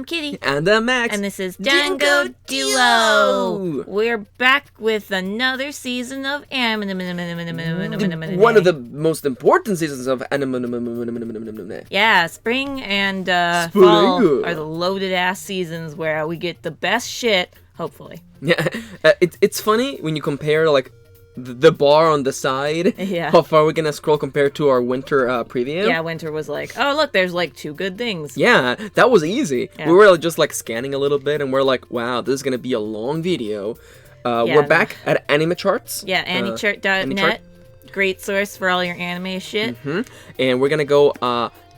Kitty. And I'm Max. And this is Dango Duo. We're back with another season of anime. One of the most important seasons of anime. Yeah, spring and Spring. fall are the loaded ass seasons where we get the best shit, hopefully. Yeah, it's funny when you compare like the bar on the side, Yeah. how far we're gonna scroll compared to our winter preview. Yeah, winter was like, oh look, there's like 2 good things. Yeah, that was easy. Yeah. We were just like scanning a little bit and we're like, wow, this is gonna be a long video. We're back at Anime Charts. Yeah, animechart.net. Great source for all your anime shit. And we're gonna go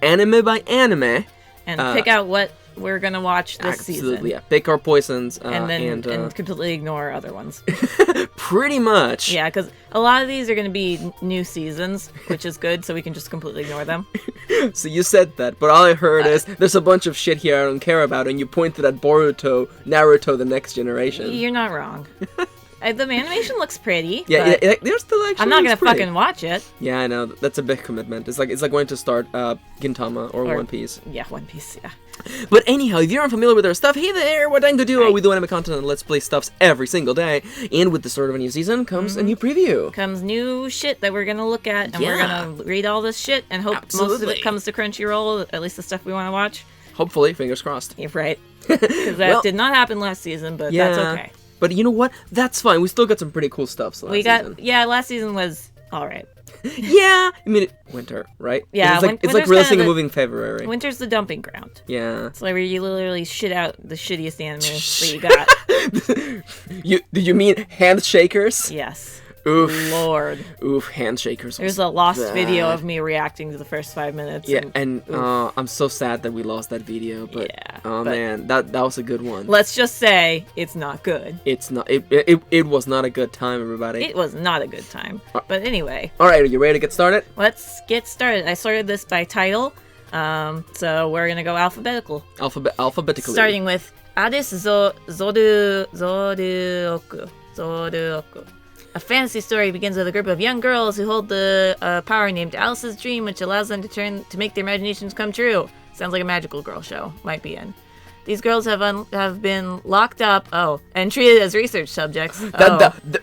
anime by anime. And pick out what we're gonna watch this season. Absolutely, yeah. Pick our poisons. And completely ignore other ones. Pretty much. Yeah, because a lot of these are going to be new seasons, which is good, so we can just completely ignore them. So you said that, but all I heard is, there's a bunch of shit here I don't care about, and you pointed at Boruto, Naruto, The Next Generation. You're not wrong. The animation looks pretty. Yeah, there's still actually. I'm not going to fucking watch it. Yeah, I know. That's a big commitment. It's like going to start Gintama or One Piece. Yeah, One Piece, yeah. But anyhow, if you're unfamiliar with our stuff, hey there, we're Dango Duo. We do anime content and Let's Play stuffs every single day. And with the start of a new season comes a new preview. Comes new shit that we're going to look at, and we're going to read all this shit and hope most of it comes to Crunchyroll, at least the stuff we want to watch. Hopefully, fingers crossed. You're right. Because that did not happen last season, but that's okay. But you know what? That's fine. We still got some pretty cool stuff last season. Yeah, last season was alright. Yeah, I mean, winter, right? Yeah, it's like releasing a movie in February. Winter's the dumping ground. Yeah. It's like where you literally shit out the shittiest anime that you got. Did you mean handshakers? Yes. Oof. Lord. Oof, handshakers. There's a lost video of me reacting to the first 5 minutes. Yeah, and I'm so sad that we lost that video, but man, that was a good one. Let's just say it's not good. It's not. It was not a good time, everybody. It was not a good time. But anyway. All right, are you ready to get started? Let's get started. I sorted this by title, so we're gonna go alphabetical. Alphabetically. Starting with Ades Zoruoku. A fantasy story begins with a group of young girls who hold the power named Alice's Dream, which allows them to make their imaginations come true. Sounds like a magical girl show. Might be in. These girls have been locked up, and treated as research subjects.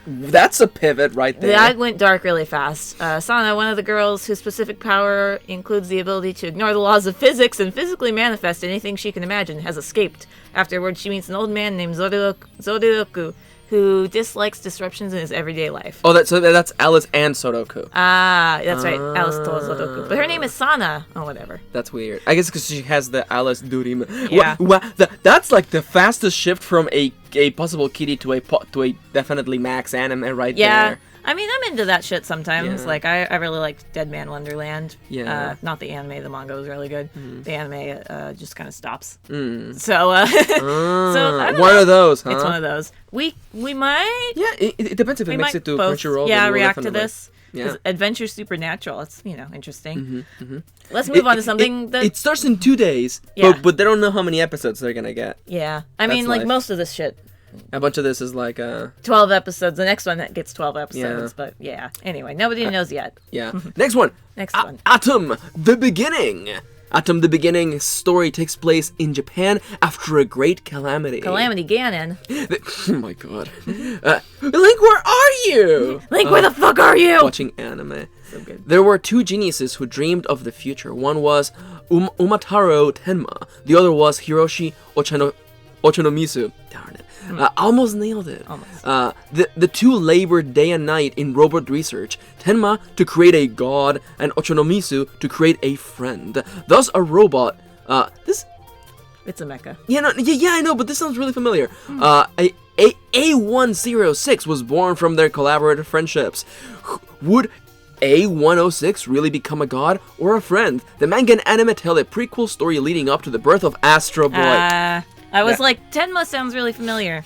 That's a pivot right there. That went dark really fast. Sana, one of the girls whose specific power includes the ability to ignore the laws of physics and physically manifest anything she can imagine, has escaped. Afterwards, she meets an old man named Zoruoku, who dislikes disruptions in his everyday life. Oh, that's Alice and Sodoku. Ah, that's right. Alice told Sodoku. But her name is Sana. Oh, whatever. That's weird. I guess because she has the Alice Durim. Yeah. That's like the fastest shift from a possible kitty to a definitely max anime right there. Yeah. I mean, I'm into that shit sometimes. Yeah. Like, I really liked Dead Man Wonderland. Yeah. Not the anime. The manga was really good. The anime just kind of stops. So, so one of those, huh? It's one of those. We might... Yeah, it depends if it makes it to Crunchyroll. Yeah, react to this. Yeah. Because Adventure Supernatural, it's, interesting. Let's move on to something that... It starts in 2 days, but they don't know how many episodes they're gonna get. Yeah. I mean, like, most of this shit... A bunch of this is like 12 episodes. The next one that gets 12 episodes, but yeah. Anyway, nobody knows yet. Yeah. Next one. Atom the Beginning. Atom the Beginning story takes place in Japan after a great calamity. Calamity Ganon. Oh my god. Link, where are you? Link, where the fuck are you? Watching anime. So good. There were 2 geniuses who dreamed of the future. One was Umataro Tenma. The other was Hiroshi Ochanomizu. Darn it. Almost nailed it. Almost. The 2 labored day and night in robot research. Tenma to create a god, and Ochanomizu to create a friend. Thus, a robot. It's a mecha. Yeah, I know, but this sounds really familiar. A106 was born from their collaborative friendships. Would A106 really become a god or a friend? The manga and anime tell a prequel story leading up to the birth of Astro Boy. I was like, Tenma sounds really familiar.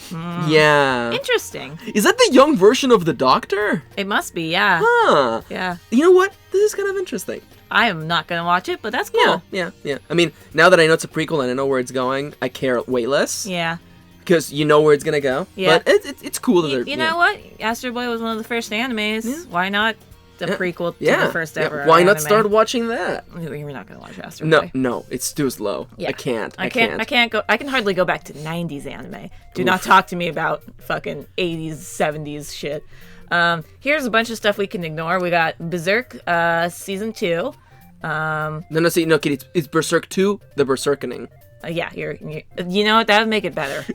Yeah. Interesting. Is that the young version of the Doctor? It must be, yeah. Huh. Yeah. You know what? This is kind of interesting. I am not going to watch it, but that's cool. Yeah. I mean, now that I know it's a prequel and I know where it's going, I care way less. Yeah. Because you know where it's going to go. Yeah. But it's cool that they're... You know what? Astro Boy was one of the first animes. Yeah. Why not the prequel to the first ever Why not anime. start watching that? We're not gonna watch Astro Boy. No, it's too slow. Yeah. I can't. I can't go. I can hardly go back to 90s anime. Do not talk to me about fucking 80s, 70s shit. Here's a bunch of stuff we can ignore. We got Berserk, season 2. No, Kitty, it's Berserk 2, the Berserkening. Yeah, you know what? That would make it better.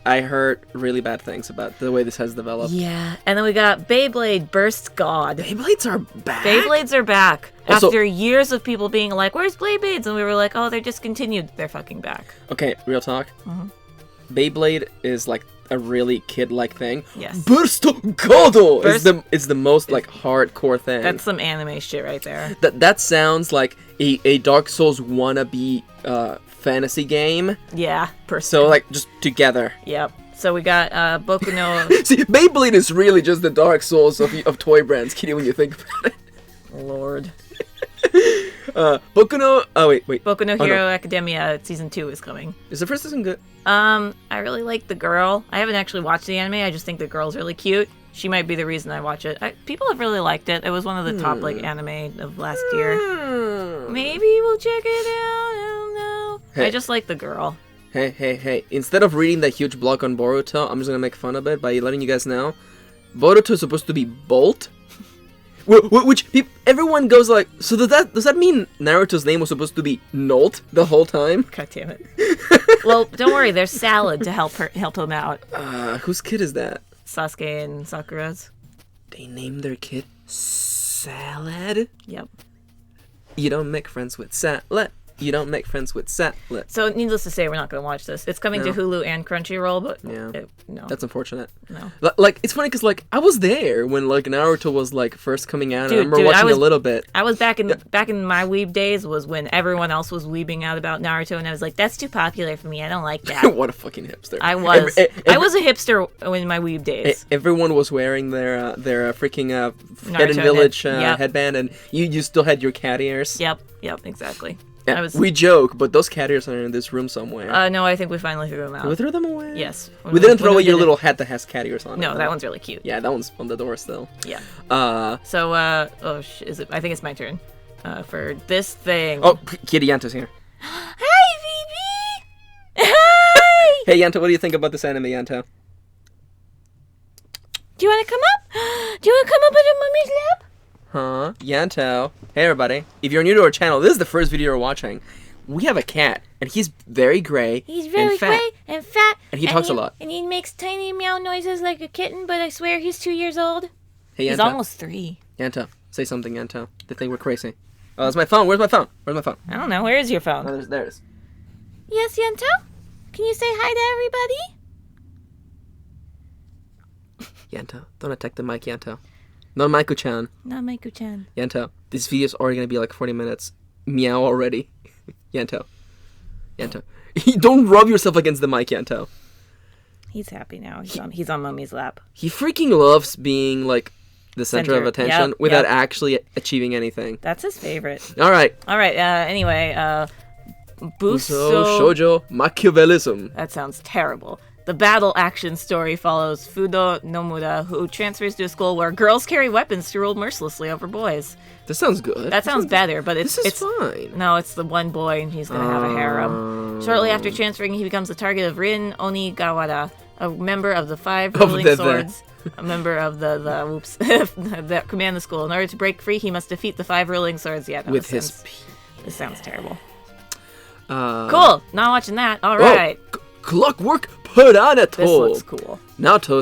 I heard really bad things about the way this has developed. Yeah, and then we got Beyblade Burst God. Beyblades are back? Beyblades are back. Also, after years of people being like, where's Beyblades? And we were like, oh, they're discontinued. They're fucking back. Okay, real talk. Beyblade is like a really kid-like thing. Yes. Burst Godo is the most like hardcore thing. That's some anime shit right there. That sounds like a Dark Souls wannabe fantasy game. Yeah. So like just together. Yep. So we got Boku no... See, Beyblade is really just the Dark Souls of toy brands, Kitty, when you think about it. Lord. Boku no... Oh, wait. Boku no Hero Academia Season 2 is coming. Is the first season good? I really like the girl. I haven't actually watched the anime. I just think the girl's really cute. She might be the reason I watch it. People have really liked it. It was one of the top like anime of last year. Maybe we'll check it out. I don't know. Hey. I just like the girl. Hey. Instead of reading that huge blog on Boruto, I'm just gonna make fun of it by letting you guys know. Boruto is supposed to be Bolt. Which everyone goes like, so does that mean Naruto's name was supposed to be Nolt the whole time? God damn it. Well, don't worry. There's Salad to help him out. Whose kid is that? Sasuke and Sakura's. They named their kid Salad? Yep. You don't make friends with Salad. You don't make friends with Salad. So, needless to say, we're not going to watch this. It's coming to Hulu and Crunchyroll, but no. That's unfortunate. No. Like, it's funny because, like, I was there when, like, Naruto was, like, first coming out. Dude, I remember watching a little bit. I was back in my weeb days was when everyone else was weebing out about Naruto, and I was like, that's too popular for me. I don't like that. What a fucking hipster. I was. I was a hipster in my weeb days. Everyone was wearing their freaking Head and Village headband, and you still had your cat ears. Yep, exactly. Yeah, we joke, but those cat ears are in this room somewhere. No, I think we finally threw them out. We threw them away? Yes. We didn't throw away your little hat that has cat ears on it. No, that one's really cute. Yeah, that one's on the door still. Yeah. Is it? I think it's my turn. For this thing. Oh, Kitty Yanto's here. Hi, Phoebe! Hi! Hey, Yanto, what do you think about this anime, Yanto? Do you want to come up? Do you want to come up on Mummy's lap? Huh? Yanto. Hey, everybody. If you're new to our channel, this is the first video you're watching. We have a cat, and he's very gray. He's very gray and fat. And he talks a lot. And he makes tiny meow noises like a kitten, but I swear he's 2 years old. Hey, Yanto. He's almost 3. Yanto, say something, Yanto. They think we're crazy. Oh, that's my phone. Where's my phone? I don't know. Where is your phone? Oh, there it is. Yes, Yanto? Can you say hi to everybody? Yanto, don't attack the mic, Yanto. Not Maiko-chan. Not Maiko-chan. Yanto, this video's already gonna be like 40 minutes. Meow already. Yanto. Don't rub yourself against the mic, Yanto. He's happy now. He's on Mummy's lap. He freaking loves being like the center of attention without actually achieving anything. That's his favorite. All right. Anyway, Buso Shoujo Machiavellism. That sounds terrible. The battle action story follows Fudo Nomura, who transfers to a school where girls carry weapons to rule mercilessly over boys. This sounds good. That sounds better, but it's fine. No, it's the one boy, and he's gonna have a harem. Shortly after transferring, he becomes the target of Rin Onigawara, a member of the 5 ruling swords. A member of the that command the school. In order to break free, he must defeat the 5 ruling swords. Yeah, with his. This sounds terrible. Cool. Not watching that. All right. Clockwork Piranha. This looks cool. Naoto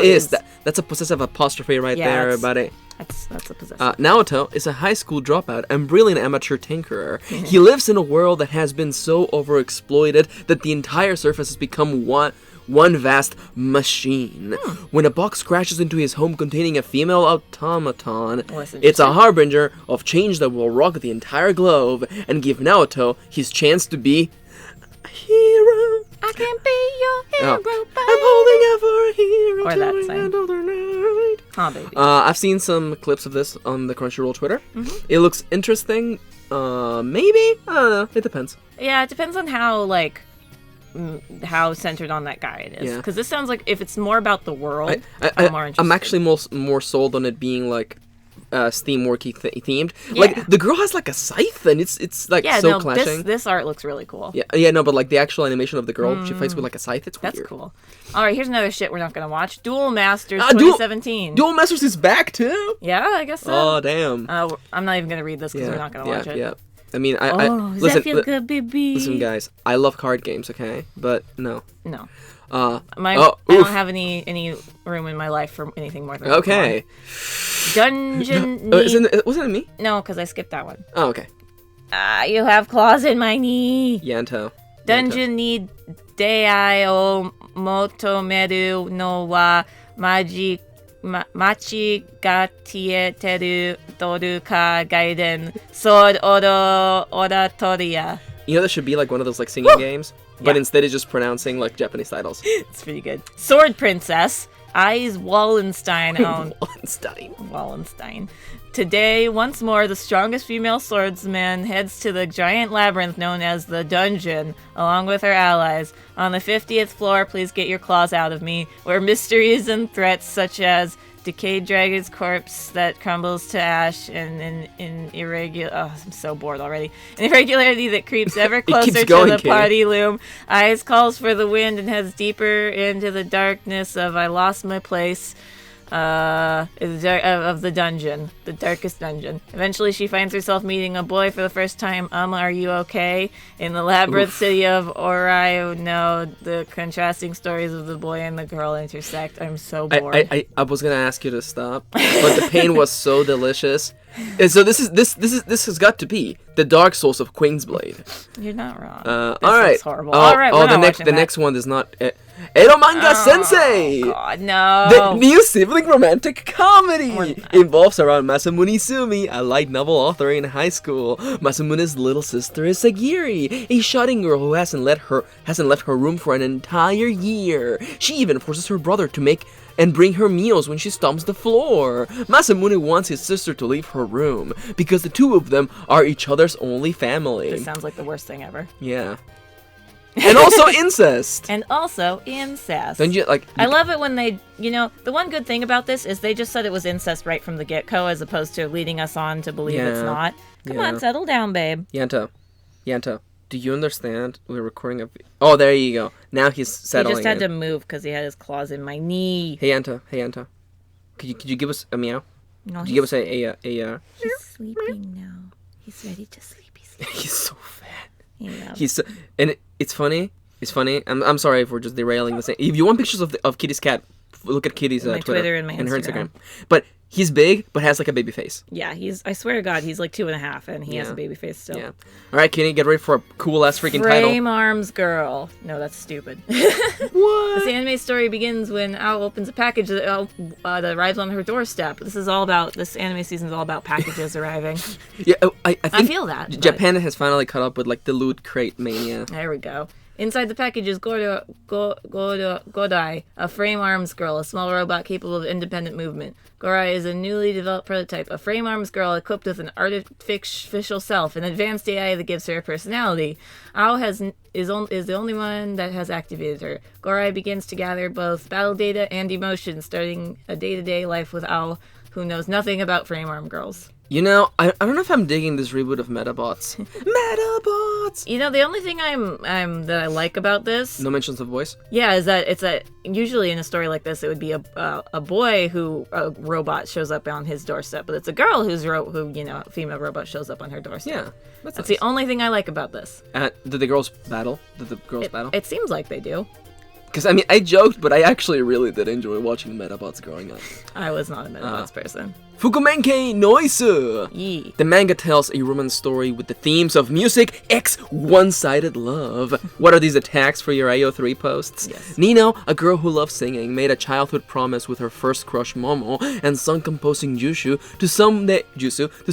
is that's a possessive apostrophe right there, everybody. That's a possessive. Naoto is a high school dropout and brilliant amateur tinkerer. He lives in a world that has been so overexploited that the entire surface has become one vast machine. When a box crashes into his home containing a female automaton, it's a harbinger of change that will rock the entire globe and give Naoto his chance to be a hero. I can be your hero, baby. I'm holding out for a hero. Or that same. Oh, baby. I've seen some clips of this on the Crunchyroll Twitter. It looks interesting. Maybe? I don't know. It depends. Yeah, it depends on how, like, how centered on that guy it is. Yeah. Because this sounds like if it's more about the world, I'm more interested. I'm actually more sold on it being like steamworky themed. Yeah. Like the girl has like a scythe and it's like so clashing. This art looks really cool. Yeah, no, but like the actual animation of the girl, she fights with like a scythe. It's weird. That's cool. All right, here's another shit we're not gonna watch. Duel Masters 2017. Duel Masters is back too. Yeah, I guess so. Oh damn. I'm not even gonna read this because we're not gonna watch it. Yeah. I mean, does listen, that feel good, baby? Listen, guys, I love card games, okay, but no. No. I don't have any room in my life for anything more than okay. Dungeon. Wasn't it me? No, because I skipped that one. Oh, okay. You have claws in my knee. Yanto. Dungeon ni dei o motomeru no wa machi ga tieteru toru ka gaiden sword oratoria. You know, this should be like one of those like singing games, but instead it's just pronouncing like Japanese titles. It's pretty good. Sword Princess. Eyes Wallenstein owned. Wallenstein. Today, once more, the strongest female swordsman heads to the giant labyrinth known as the Dungeon, along with her allies. On the 50th floor, please get your claws out of me, where mysteries and threats such as decayed dragon's corpse that crumbles to ash and an irregular... Oh, I'm so bored already. An irregularity that creeps ever closer to the party loom. Eyes calls for the wind and heads deeper into the darkness of I lost my place of the dungeon. The darkest dungeon. Eventually she finds herself meeting a boy for the first time. Are you okay? In the labyrinth city of Orai. No, the contrasting stories of the boy and the girl intersect. I'm so bored. I was gonna ask you to stop, but the pain was so delicious. And so this has got to be the Dark Souls of Queensblade. You're not wrong. All right. Horrible. All right. The next one is not. Eromanga Sensei! God, no. The new sibling romantic comedy involves around Masamune Sumi, a light novel author in high school. Masamune's little sister is Sagiri, a shouting girl who hasn't left her room for an entire year. She even forces her brother to make and bring her meals when she stomps the floor. Masamune wants his sister to leave her room because the two of them are each other's only family. This sounds like the worst thing ever. Yeah. And also incest. Don't you like? I love it when they, the one good thing about this is they just said it was incest right from the get-go, as opposed to leading us on to believe it's not. Come on, settle down, babe. Yanto, do you understand? We're recording a. Oh, there you go. Now he's settling. He just had to move because he had his claws in my knee. Hey, Yanto. Could you give us a meow? No. Could you give us a? He's sleeping now. He's ready to sleep. He's so fat. Yeah. It's funny. I'm sorry if we're just derailing this. If you want pictures of Kitty's cat, look at Kitty's Twitter and my and her Instagram. But he's big, but has like a baby face. Yeah, I swear to God, he's like 2.5, and he has a baby face still. Yeah. All right, Kitty, get ready for a cool ass freaking title. Frame Arms Girl. No, that's stupid. What? This anime story begins when Ao opens a package that arrives on her doorstep. This anime season is all about packages arriving. Yeah, I feel that. Japan has finally caught up with like the loot crate mania. There we go. Inside the package is Godai, a frame arms girl, a small robot capable of independent movement. Godai is a newly developed prototype, a frame arms girl equipped with an artificial self, an advanced AI that gives her a personality. Ao is the only one that has activated her. Godai begins to gather both battle data and emotions, starting a day-to-day life with Ao, who knows nothing about frame arm girls. I don't know if I'm digging this reboot of Metabots. Metabots! The only thing that I like about this... No mentions of boys? Yeah, is that usually in a story like this, it would be a boy who a robot shows up on his doorstep, but it's a girl a female robot shows up on her doorstep. Yeah, that's nice. The only thing I like about this. Did the girls battle? It seems like they do. Because, I joked, but I actually really did enjoy watching Metabots growing up. I was not a Metabots person. Fukumenke Noisu! Yee. The manga tells a romance story with the themes of music, one-sided love. What are these attacks for your AO3 posts? Yes. Nino, a girl who loves singing, made a childhood promise with her first crush Momo and sung composing Jushu to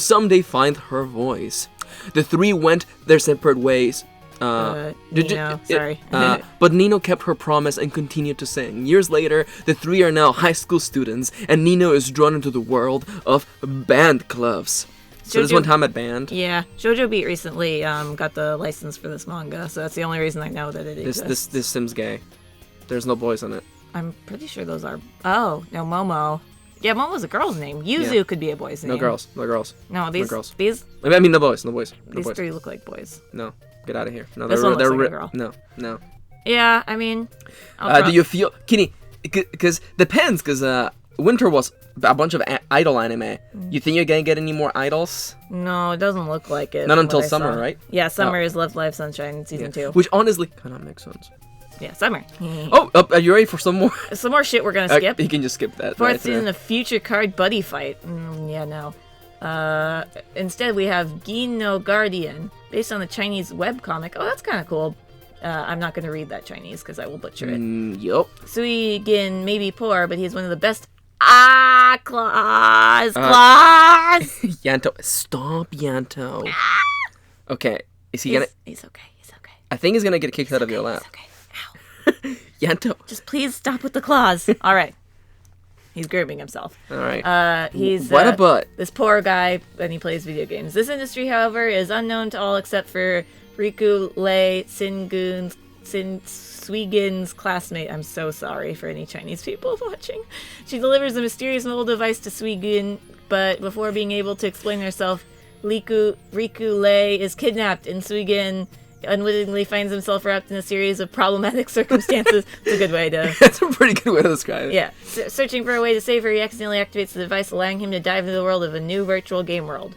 someday find her voice. The three went their separate ways. Sorry. But Nino kept her promise and continued to sing. Years later, the three are now high school students, and Nino is drawn into the world of band clubs. So this one time at band. Yeah, JoJo Beat recently got the license for this manga, so that's the only reason I know that it exists. This Sim's gay. There's no boys in it. I'm pretty sure those are... Oh, no, Momo. Yeah, Momo's a girl's name. Yuzu could be a boy's name. No girls. No girls. No, these... No girls. These... I mean, no boys. No boys. No these boys. three look like boys. No. Get out of here. No, this one looks like a girl. No. Yeah, I mean... Do you feel... Kitty, because depends, because Winter was a bunch of idol anime. You think you're going to get any more idols? No, it doesn't look like it. Not until summer, right? Yeah, summer is Love Live Sunshine Season 2. Which honestly kind of makes sense. Yeah, summer. Are you ready for some more? Some more shit we're gonna skip. You can just skip that. Fourth season of Future Card Buddy Fight. Yeah, no. Instead, we have Gin no Guardian, based on the Chinese webcomic. Oh, that's kind of cool. I'm not gonna read that Chinese because I will butcher it. Yup. Sui Gin may be poor, but he's one of the best. Claws! Yanto, stop, Yanto. Okay, is he gonna? He's okay. He's okay. I think he's gonna get kicked out of your lap. He's okay. Yanto. Just please stop with the claws. All right. He's grooming himself. All right. He's what a butt. This poor guy, and he plays video games. This industry, however, is unknown to all except for Riku Lei Suigin's classmate. I'm so sorry for any Chinese people watching. She delivers a mysterious mobile device to Suigin, but before being able to explain herself, Riku Lei is kidnapped, and Suigin unwittingly finds himself wrapped in a series of problematic circumstances. It's a good way to... That's a pretty good way to describe it. Yeah. Searching for a way to save her, he accidentally activates the device, allowing him to dive into the world of a new virtual game world.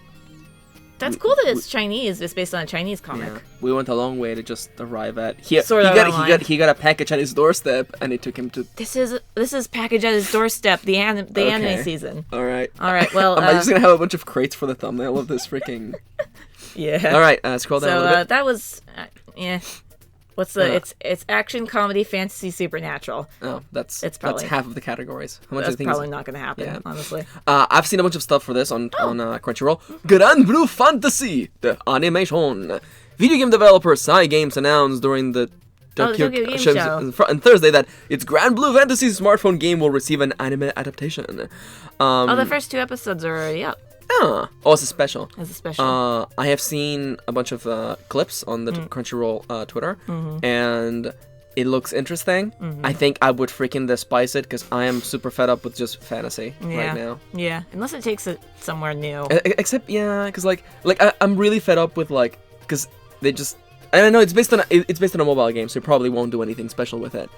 That's cool that it's Chinese. It's based on a Chinese comic. Yeah. We went a long way to just arrive at... He got a package at his doorstep, and it took him to... This is package at his doorstep, the anime season. All right, well... I'm just going to have a bunch of crates for the thumbnail of this freaking... Yeah. All right, scroll down a little bit. That was, What's the? It's action, comedy, fantasy, supernatural. Oh, that's half of the categories. How much that's probably not going to happen, honestly. I've seen a bunch of stuff for this on Crunchyroll. Grand Blue Fantasy, the animation. Video game developer Psy Games announced during the Tokyo Game Show on Thursday that its Grand Blue Fantasy smartphone game will receive an anime adaptation. The first 2 episodes are already up. Oh, it's a special. It's a special. I have seen a bunch of clips on the Crunchyroll Twitter, and it looks interesting. I think I would freaking despise it because I am super fed up with just fantasy right now. Yeah, unless it takes it somewhere new. Except, because I'm really fed up with because they just... I know it's based on a mobile game, so you probably won't do anything special with it.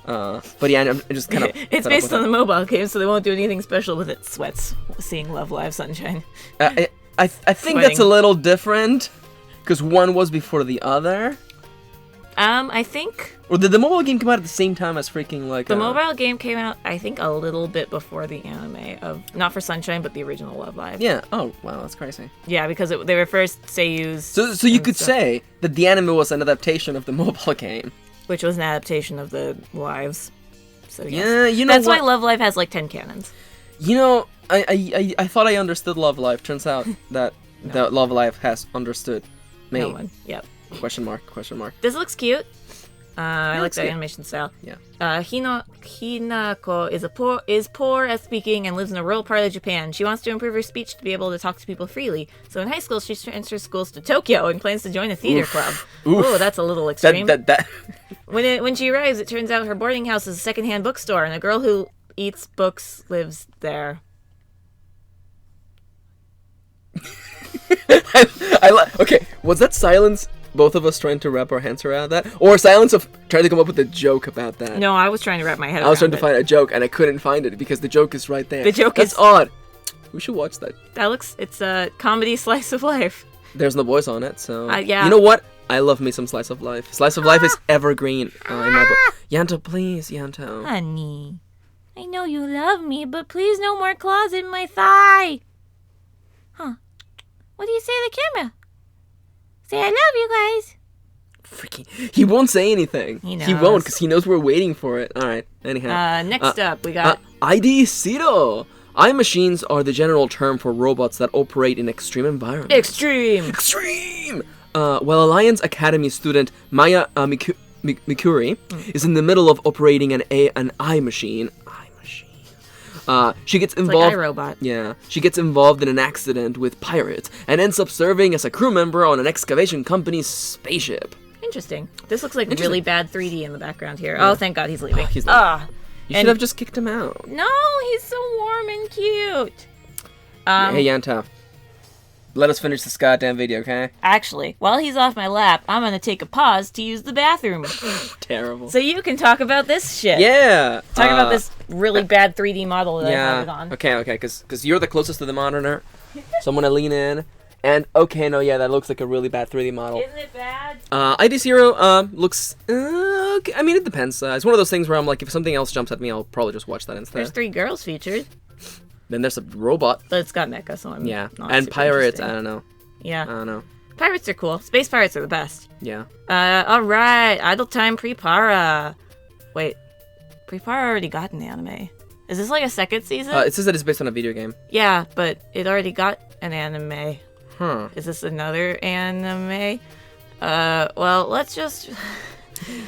But yeah, I'm just kind of... It's based on the mobile game, so they won't do anything special with it. Sweats seeing Love Live Sunshine. I think that's a little different, because one was before the other. I think... Or did the mobile game come out at the same time as freaking, The mobile game came out, I think, a little bit before the anime of... Not for Sunshine, but the original Love Live. Yeah. Oh, wow, that's crazy. Yeah, because they were first seiyus... So you could say that the anime was an adaptation of the mobile game. Which was an adaptation of the lives. So yes. Yeah, you know that's why Love Live has 10 cannons. You know, I thought I understood Love Live. Turns out that that Love Live has understood me. No one. Yep. Question mark. This looks cute. I like the animation style. Yeah. Hinako is poor at speaking and lives in a rural part of Japan. She wants to improve her speech to be able to talk to people freely. So in high school, she transfers schools to Tokyo and plans to join a theater club. Oh, that's a little extreme. When she arrives, it turns out her boarding house is a secondhand bookstore, and a girl who eats books lives there. Okay, was that silence? Both of us trying to wrap our hands around that? Or silence of trying to come up with a joke about that? No, I was trying to wrap my head around it. I was trying to find a joke, and I couldn't find it because the joke is right there. That's odd. We should watch that. It's a comedy slice of life. There's no voice on it, so... yeah. You know what? I love me some Slice of Life. Slice of Life is evergreen in my book. Yanto, please, Yanto. Honey, I know you love me, but please no more claws in my thigh. Huh. What do you say to the camera? Say I love you guys. Freaking... He won't say anything. He won't, because he knows we're waiting for it. Alright, anyhow. Next up, we got... ID Zero. Eye machines are the general term for robots that operate in extreme environments. Extreme! Well, Alliance Academy student Maya Mikuri is in the middle of operating an eye machine. She gets It's involved. like iRobot. Yeah, she gets involved in an accident with pirates and ends up serving as a crew member on an excavation company's spaceship. Interesting. This looks like Interesting. really bad 3D in the background here. Oh, thank God he's leaving. He's leaving. Ah, You should have just kicked him out. no, he's so warm and cute. Hey, Yanta. Let us finish this goddamn video, okay? Actually, while he's off my lap, I'm gonna take a pause to use the bathroom. Terrible. So you can talk about this shit. Yeah. Talk about this really bad 3D model that I have it Yeah. on. Okay, because you're the closest to the monitor. So I'm gonna lean in. And okay, no, yeah, that looks like a really bad 3D model. Isn't it bad? ID0 looks okay. I mean, it depends. It's one of those things where I'm like, if something else jumps at me, I'll probably just watch that instead. There's 3 girls featured, Then there's a robot. but it's got mecha, so I'm Yeah, not and super pirates. interested. I don't know. Yeah, I don't know. pirates are cool. Space pirates are the best. Yeah. All right, Idle Time Prepara. Wait, Prepara already got an anime. Is this like a second season? It says that it's based on a video game. Yeah, but it already got an anime. Huh. Is this another anime? Well, let's just...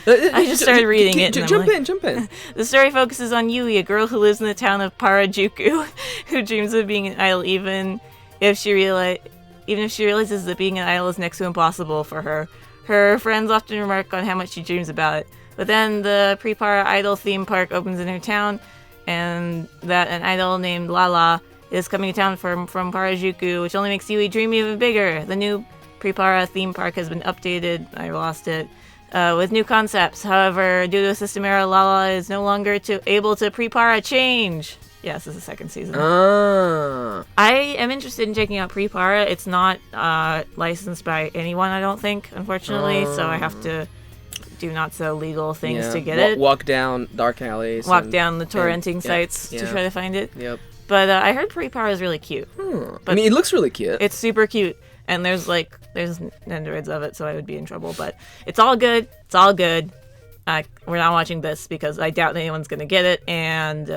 I just started reading it and I'm Jump like- in, jump in. The story focuses on Yui, a girl who lives in the town of Parajuku, who dreams of being an idol even if she realizes that being an idol is next to impossible for her. Her friends often remark on how much she dreams about it. But then the Prepara Idol theme park opens in her town, and that an idol named Lala is coming to town from Parajuku, which only makes Yui dream even bigger. The new Prepara theme park has been updated. I lost it. With new concepts. However, due to a system error, Lala is no longer able to Prepara change. Yes, this is the second season. Ah. I am interested in checking out Prepara. It's not licensed by anyone, I don't think, unfortunately. So I have to do not so legal things to get it. Walk down dark alleys. Walk and- down the torrenting yeah, sites to yeah. try to find it. Yep. But I heard Prepara is really cute. I mean, it looks really cute. It's super cute. And there's androids of it, so I would be in trouble. But it's all good. It's all good. We're not watching this because I doubt anyone's going to get it. And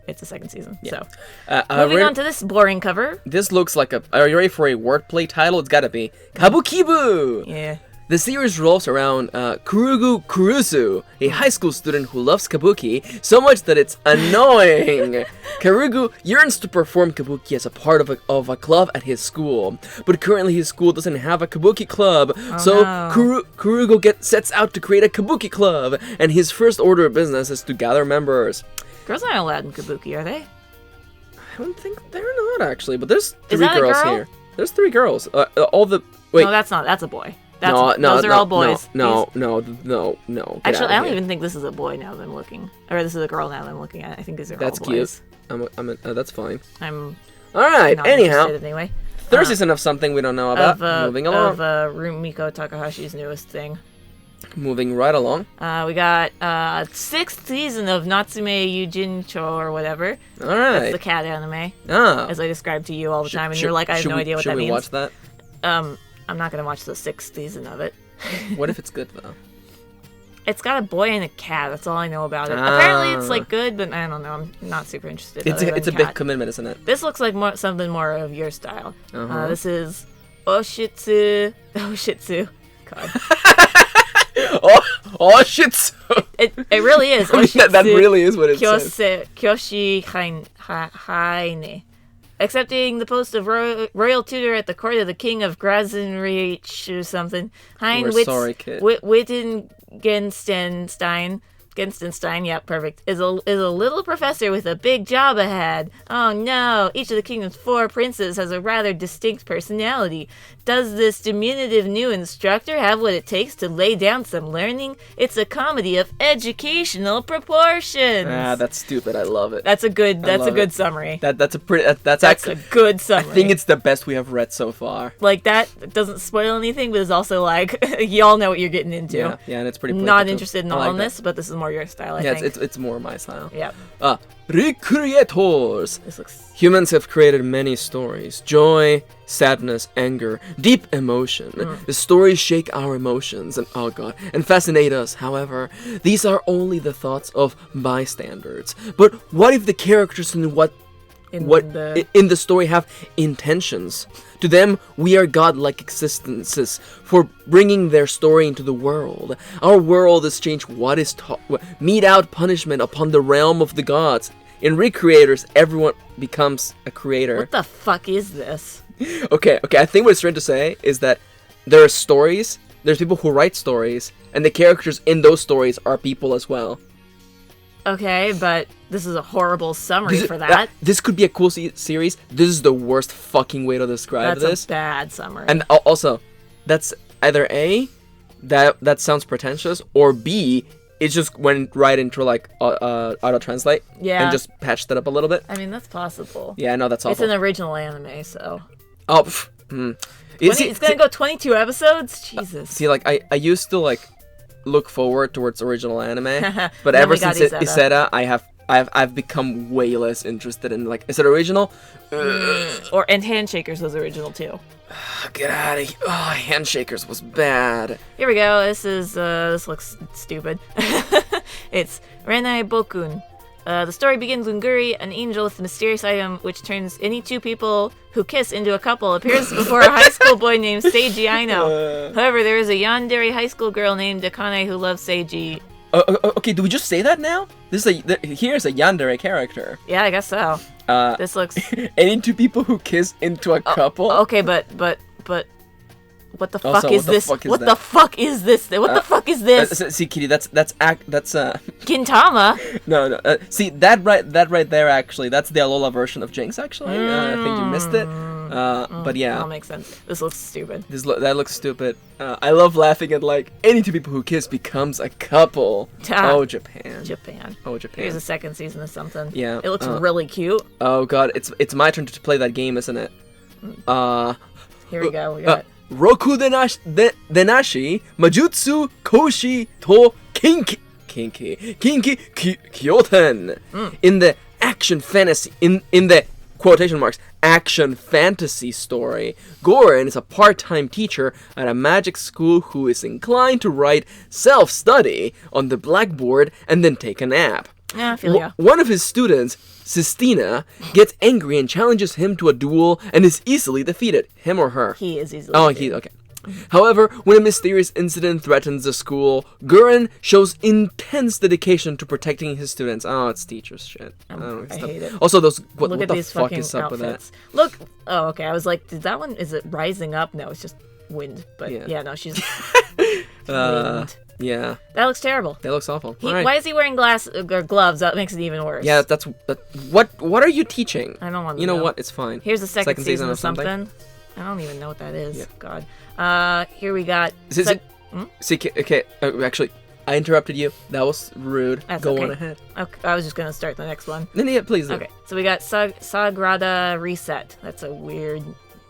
it's the second season. Yeah. So moving on to this boring cover. This looks like a. Are you ready for a wordplay title? It's gotta be Kabukibu! Yeah. The series revolves around Kurugu Kurusu, a high school student who loves kabuki so much that it's annoying. Kurugu yearns to perform kabuki as a part of a club at his school, but currently his school doesn't have a kabuki club, so no. Kurugu sets out to create a kabuki club, and his first order of business is to gather members. Girls aren't allowed in Kabuki, are they? I don't think they're not actually, but there's Is 3 that a girls girl? here. There's 3 girls. All the wait. No, that's not. That's a boy. No, Those are all boys. No. Actually, I don't even think this is a boy now that I'm looking. Or this is a girl now that I'm looking at. I think these are That's all cute. boys. That's fine. I'm All right. not Anyhow, interested anyway. third season of something we don't know about. Moving along. Of Rumiko Takahashi's newest thing. Moving right along. We got 6th season of Natsume Yujincho or whatever. All That's right. the cat anime, Ah. as I describe to you all the time, and you're like, I have no idea what that means. means. Should we watch I'm not gonna watch the 6th season of it. that? What if it's good though? It's got a boy and a cat. That's all I know about it. Ah. Apparently, it's like good, but I don't know. I'm not super interested. It's other a than big cat. commitment, isn't it? This looks like something more of your style. Uh-huh. This is Oshitsu. Oshitsu. God. Oh shit! It really is. I mean, that really is what it says. Kyoshi Haine. Accepting the post of royal tutor at the court of the king of Grazenreich or something. We're sorry, kid. Genstenstein, yeah, perfect, is a little professor with a big job ahead. Oh no, each of the kingdom's 4 princes has a rather distinct personality. Does this diminutive new instructor have what it takes to lay down some learning? It's a comedy of educational proportions. Ah, that's stupid. I love it. That's a good it. summary. That's a pretty. That's That's a actually. good I summary. think it's the best we have read so far. like that doesn't spoil anything, but it's also like y'all know what you're getting into. Yeah, and it's pretty. Not political. interested in I all like in that. this, but this is more your style, I Yeah, think. it's more my style. Yep. Recreators. This looks... Humans have created many stories. Joy, sadness, anger, deep emotion. The stories shake our emotions and fascinate us. However, these are only the thoughts of bystanders. But what if the characters in in the story have intentions? To them, we are godlike existences for bringing their story into the world. Our world is changed. What is mete out punishment upon the realm of the gods. In Recreators, everyone becomes a creator. What the fuck is this? Okay, I think what it's trying to say is that there are stories, there's people who write stories, and the characters in those stories are people as well. Okay, but this is a horrible summary for that. This could be a cool series. This is the worst fucking way to describe this. That's a bad summary. And also, that's either A, that sounds pretentious, or B, it just went right into like auto-translate. Yeah. And just patched it up a little bit. I mean, that's possible. Yeah, I know, that's awful. It's an original anime, so... Oh, It's gonna go 22 episodes? Jesus. See, like, I used to, like, look forward towards original anime, but ever since Iseda, I've become way less interested in, like, is it original? And Handshakers was original too. Get out of here. Oh, Handshakers was bad. Here we go. This looks stupid. It's Renai Bokun. The story begins when Guri, an angel with a mysterious item which turns any two people who kiss into a couple, appears before a high school boy named Seiji Aino. However, there is a yandere high school girl named Akane who loves Seiji. Okay, do we just say that now? Here's a yandere character. Yeah, I guess so. This looks... Any two people who kiss into a couple? Okay, but... What the fuck is this? What the fuck is this? What the fuck is this? See, Kitty, that's Gintama. No. See that right there. Actually, that's the Alola version of Jinx. Actually, I think you missed it. But yeah, That makes sense. This looks stupid. That looks stupid. I love laughing at like any two people who kiss becomes a couple. Oh, Japan. Oh, Japan. Here's a second season of something. Yeah. It looks really cute. Oh god, it's my turn to play that game, isn't it? Here we go. We got. Roku Denashi Majutsu Koshi to Kinki Kyoten. In the action fantasy in the quotation marks action fantasy story, Goren is a part-time teacher at a magic school who is inclined to write self-study on the blackboard and then take a nap. Yeah, I feel ya. One of his students, Sistina, gets angry and challenges him to a duel and is easily defeated. Him or her? He is easily defeated. Okay. However, when a mysterious incident threatens the school, Guren shows intense dedication to protecting his students. Oh, it's teachers shit. I hate it. Also, those what Look at the these fuck fucking is up outfits. with that? Look. Oh, okay. I was like, is it rising up? No, it's just wind. But yeah no, she's wind. Yeah. That looks terrible. That looks awful. Right. Why is he wearing gloves? That makes it even worse. Yeah, what are you teaching? I don't want to You know what? It's fine. Here's the second season of something. I don't even know what that is. Yeah. God. Here we got... See, okay, actually, I interrupted you. That was rude. Go on ahead. Okay, I was just going to start the next one. Yeah, please. Okay, so we got Sagrada Reset. That's a weird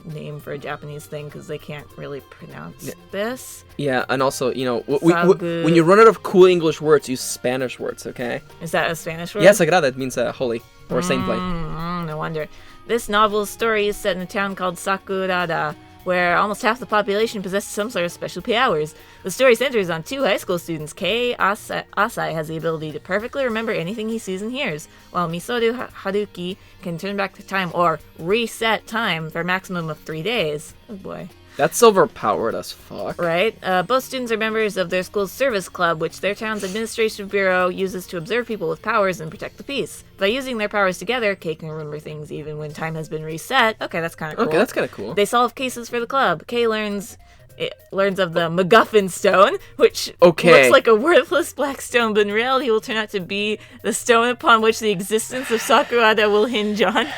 name for a Japanese thing because they can't really pronounce this. Yeah, and also, when you run out of cool English words, use Spanish words, okay? Is that a Spanish word? Yeah, Sagrada, it means holy or saint place. No wonder. This novel's story is set in a town called Sakurada, where almost half the population possesses some sort of special powers. The story centers on two high school students. Kei Asai has the ability to perfectly remember anything he sees and hears, while Misoru Haruki can turn back the time or reset time for a maximum of 3 days. Oh boy. That's overpowered as fuck. Right? Both students are members of their school's service club, which their town's administrative bureau uses to observe people with powers and protect the peace. By using their powers together, Kei can remember things even when time has been reset. Okay, that's kind of cool. Okay, that's kind of cool. They solve cases for the club. Kei learns of the MacGuffin stone, which looks like a worthless black stone, but in reality will turn out to be the stone upon which the existence of Sakurada will hinge on.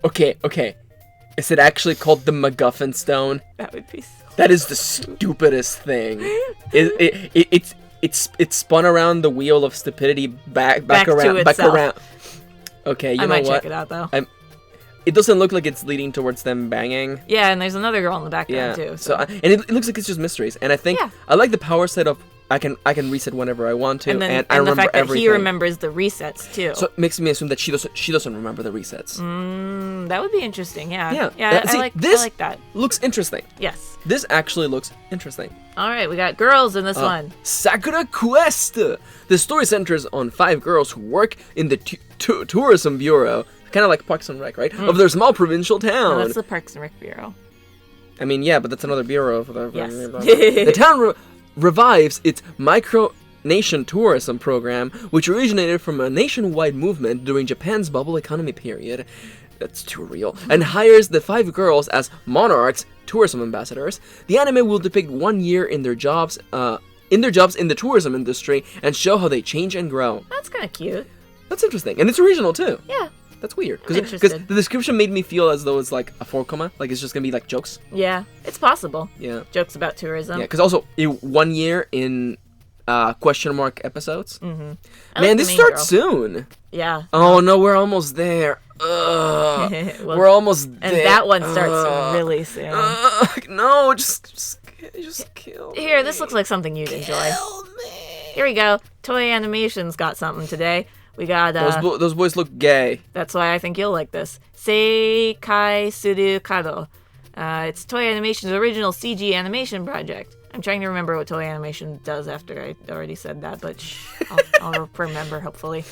Okay. Is it actually called the MacGuffin stone? That would be so... That is the stupidest thing. It's spun around the wheel of stupidity back around. Okay, you know what? I might check it out though. It doesn't look like it's leading towards them banging. Yeah, and there's another girl in the background too. So and it looks like it's just mysteries. And I think I like the power set of I can reset whenever I want to, and I remember the fact that everything. He remembers the resets too. So it makes me assume that she doesn't remember the resets. That would be interesting. Yeah. See, I like that. Looks interesting. Yes. This actually looks interesting. All right, we got girls in this one. Sakura Quest. The story centers on 5 girls who work in the tourism bureau, kind of like Parks and Rec, right? Of their small provincial town. No, that's the Parks and Rec bureau. I mean, yeah, but that's another bureau. Yes. The town revives its Nation tourism program, which originated from a nationwide movement during Japan's bubble economy period. That's too real. And hires the 5 girls as monarchs, tourism ambassadors. The anime will depict 1 year in their jobs in the tourism industry and show how they change and grow. That's kind of cute. That's interesting. And it's original too. Yeah. That's weird. I'm Because interested. the description made me feel as though it's like a 4-, like it's just going to be like jokes. Yeah, it's possible. Yeah. Jokes about tourism. Yeah, because also 1 year in question mark episodes. Mm-hmm. Man, this starts soon. Yeah. Oh no, we're almost there. Ugh. Well, we're almost there. And that one starts really soon. No, just kill me. Here, this looks like something you'd enjoy. Kill me. Here we go. Toy Animation's got something today. We got Those boys look gay. That's why I think you'll like this. Seikai Suru Kado. It's Toy Animation's original CG animation project. I'm trying to remember what Toy Animation does after I already said that, but I'll remember, hopefully.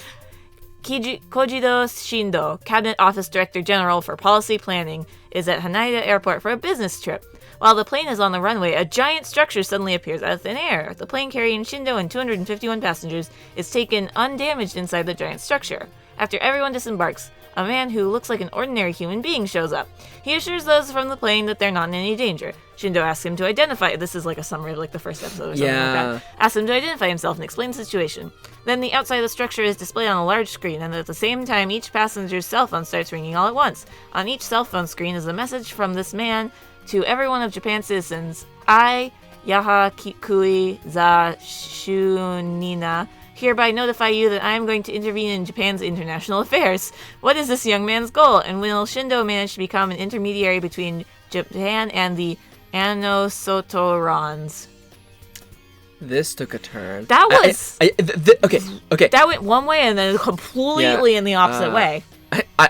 Kojido Shindo, Cabinet Office Director General for Policy Planning, is at Haneda Airport for a business trip. While the plane is on the runway, a giant structure suddenly appears out of thin air. The plane carrying Shindo and 251 passengers is taken undamaged inside the giant structure. After everyone disembarks, a man who looks like an ordinary human being shows up. He assures those from the plane that they're not in any danger. Shindo asks him to identify. This is like a summary of like the first episode or something like that. Asks him to identify himself and explain the situation. Then the outside of the structure is displayed on a large screen, and at the same time, each passenger's cell phone starts ringing all at once. On each cell phone screen is a message from this man to every one of Japan's citizens. I, Yaha Kikui za Shunina, hereby notify you that I am going to intervene in Japan's international affairs. What is this young man's goal? And will Shindo manage to become an intermediary between Japan and the Anosotorans? This took a turn. That was... Okay. That went one way and then completely in the opposite way.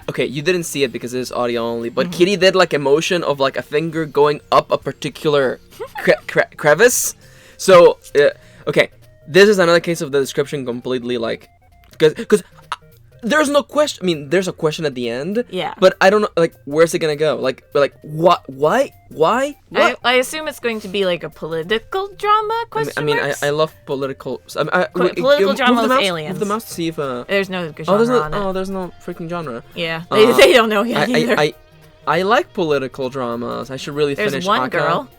Okay, you didn't see it because it is audio only, but Kitty did like a motion of like a finger going up a particular crevice. So, okay, this is another case of the description completely like, because there's no question. I mean, there's a question at the end. Yeah. But I don't know, like, where's it gonna go? Like what? Why? What? I assume it's going to be like a political drama question marks? I love political. Political drama with aliens. Move the mouse to see if. There's no genre on it. There's no freaking genre. Yeah, they don't know yet either. I like political dramas. I should really finish. There's one girl.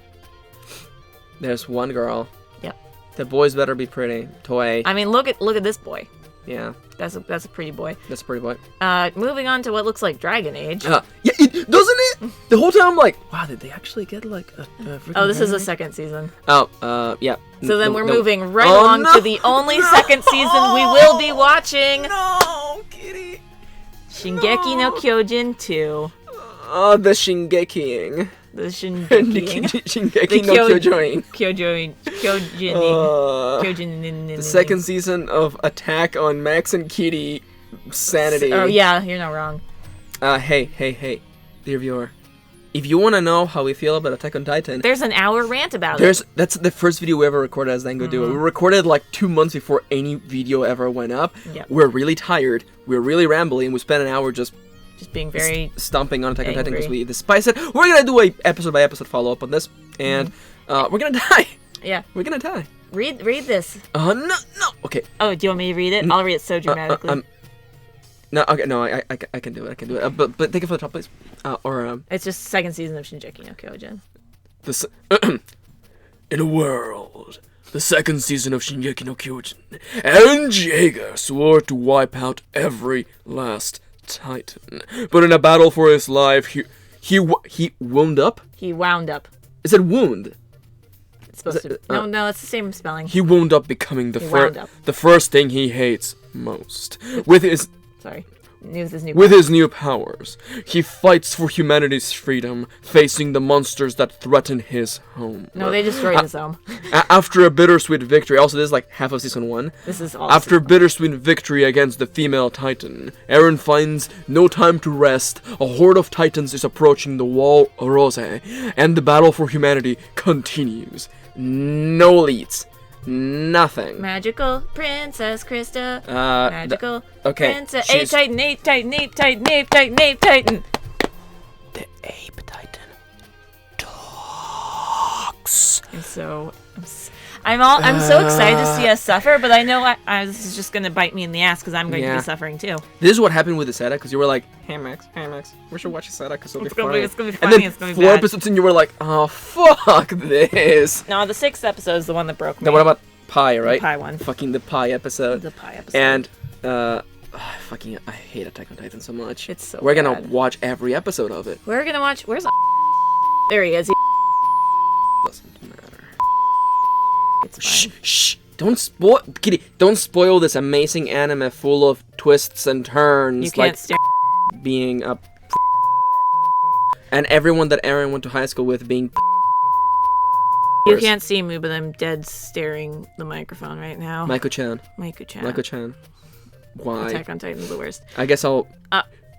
There's one girl. Yep. The boys better be pretty. Toy. I mean, look at this boy. Yeah. That's a pretty boy. That's a pretty boy. Moving on to what looks like Dragon Age. Yeah, doesn't it? The whole time I'm like, wow, did they actually get like a freaking Oh, this is Dragon a Age? second season. Oh, yeah. So then we're moving right along to the only second season we will be watching. No, Kitty. Shingeki no Kyojin 2. Oh, the Shingekiing. The Shingeki. Shingeki no Kyojin. Kyojin. The second season of Attack on Max and Kitty Sanity. Oh, yeah, you're not wrong. Hey, dear viewer. If you want to know how we feel about Attack on Titan, there's an hour rant about it. That's the first video we ever recorded as Dango Duo. We recorded like 2 months before any video ever went up. Yep. We're really tired. We're really rambling. We spent an hour just being very stomping on Attack on Titan because we despise it. We're gonna do a episode by episode follow up on this, and we're gonna die. Yeah, we're gonna die. Read this. No. Okay. Oh, do you want me to read it? I'll read it so dramatically. No, okay, no, I can do it. But take it for the top, please. It's just second season of Shingeki no Kyojin. In a world, the second season of Shingeki no Kyojin, Eren Jaeger swore to wipe out every last Titan. But in a battle for his life, he wound up. He wound up. Is it wound? It's supposed to. No, it's the same spelling. He wound up becoming the first thing he hates most. With his new powers, he fights for humanity's freedom, facing the monsters that threaten his home. No, they destroyed his home. After a bittersweet victory, also this is like half of season 1. This is all. After bittersweet victory against the female Titan, Eren finds no time to rest. A horde of Titans is approaching the Wall Rose, and the battle for humanity continues. No leads. Nothing. Magical Princess Krista. Magical Princess. She's... Ape Titan. The Ape Titan talks. And so, I'm so excited to see us suffer, but I know this is just gonna bite me in the ass because I'm going to be suffering too. This is what happened with the Seta, because you were like, hey Max, we should watch the Seta because it'll be funny. It's gonna be funny. And then it's gonna be 4 bad. episodes and you were like, oh fuck this. No, the 6th episode is the one that broke me. Now what about Pie, right? The Pie one. Fucking the Pie episode. The Pie episode. And I hate Attack on Titan so much. It's so We're gonna bad. watch every episode of it. We're gonna watch. Where's there he is. Doesn't matter. It's Shh, fine. shh. Don't spoil, Kitty. Don't spoil this amazing anime full of twists and turns. You can't stare. Being a and everyone that Aaron went to high school with being. You can't see me, but I'm dead staring the microphone right now. Maiko-chan. Maiko-chan. Why? Attack on Titan's the worst. I guess I'll.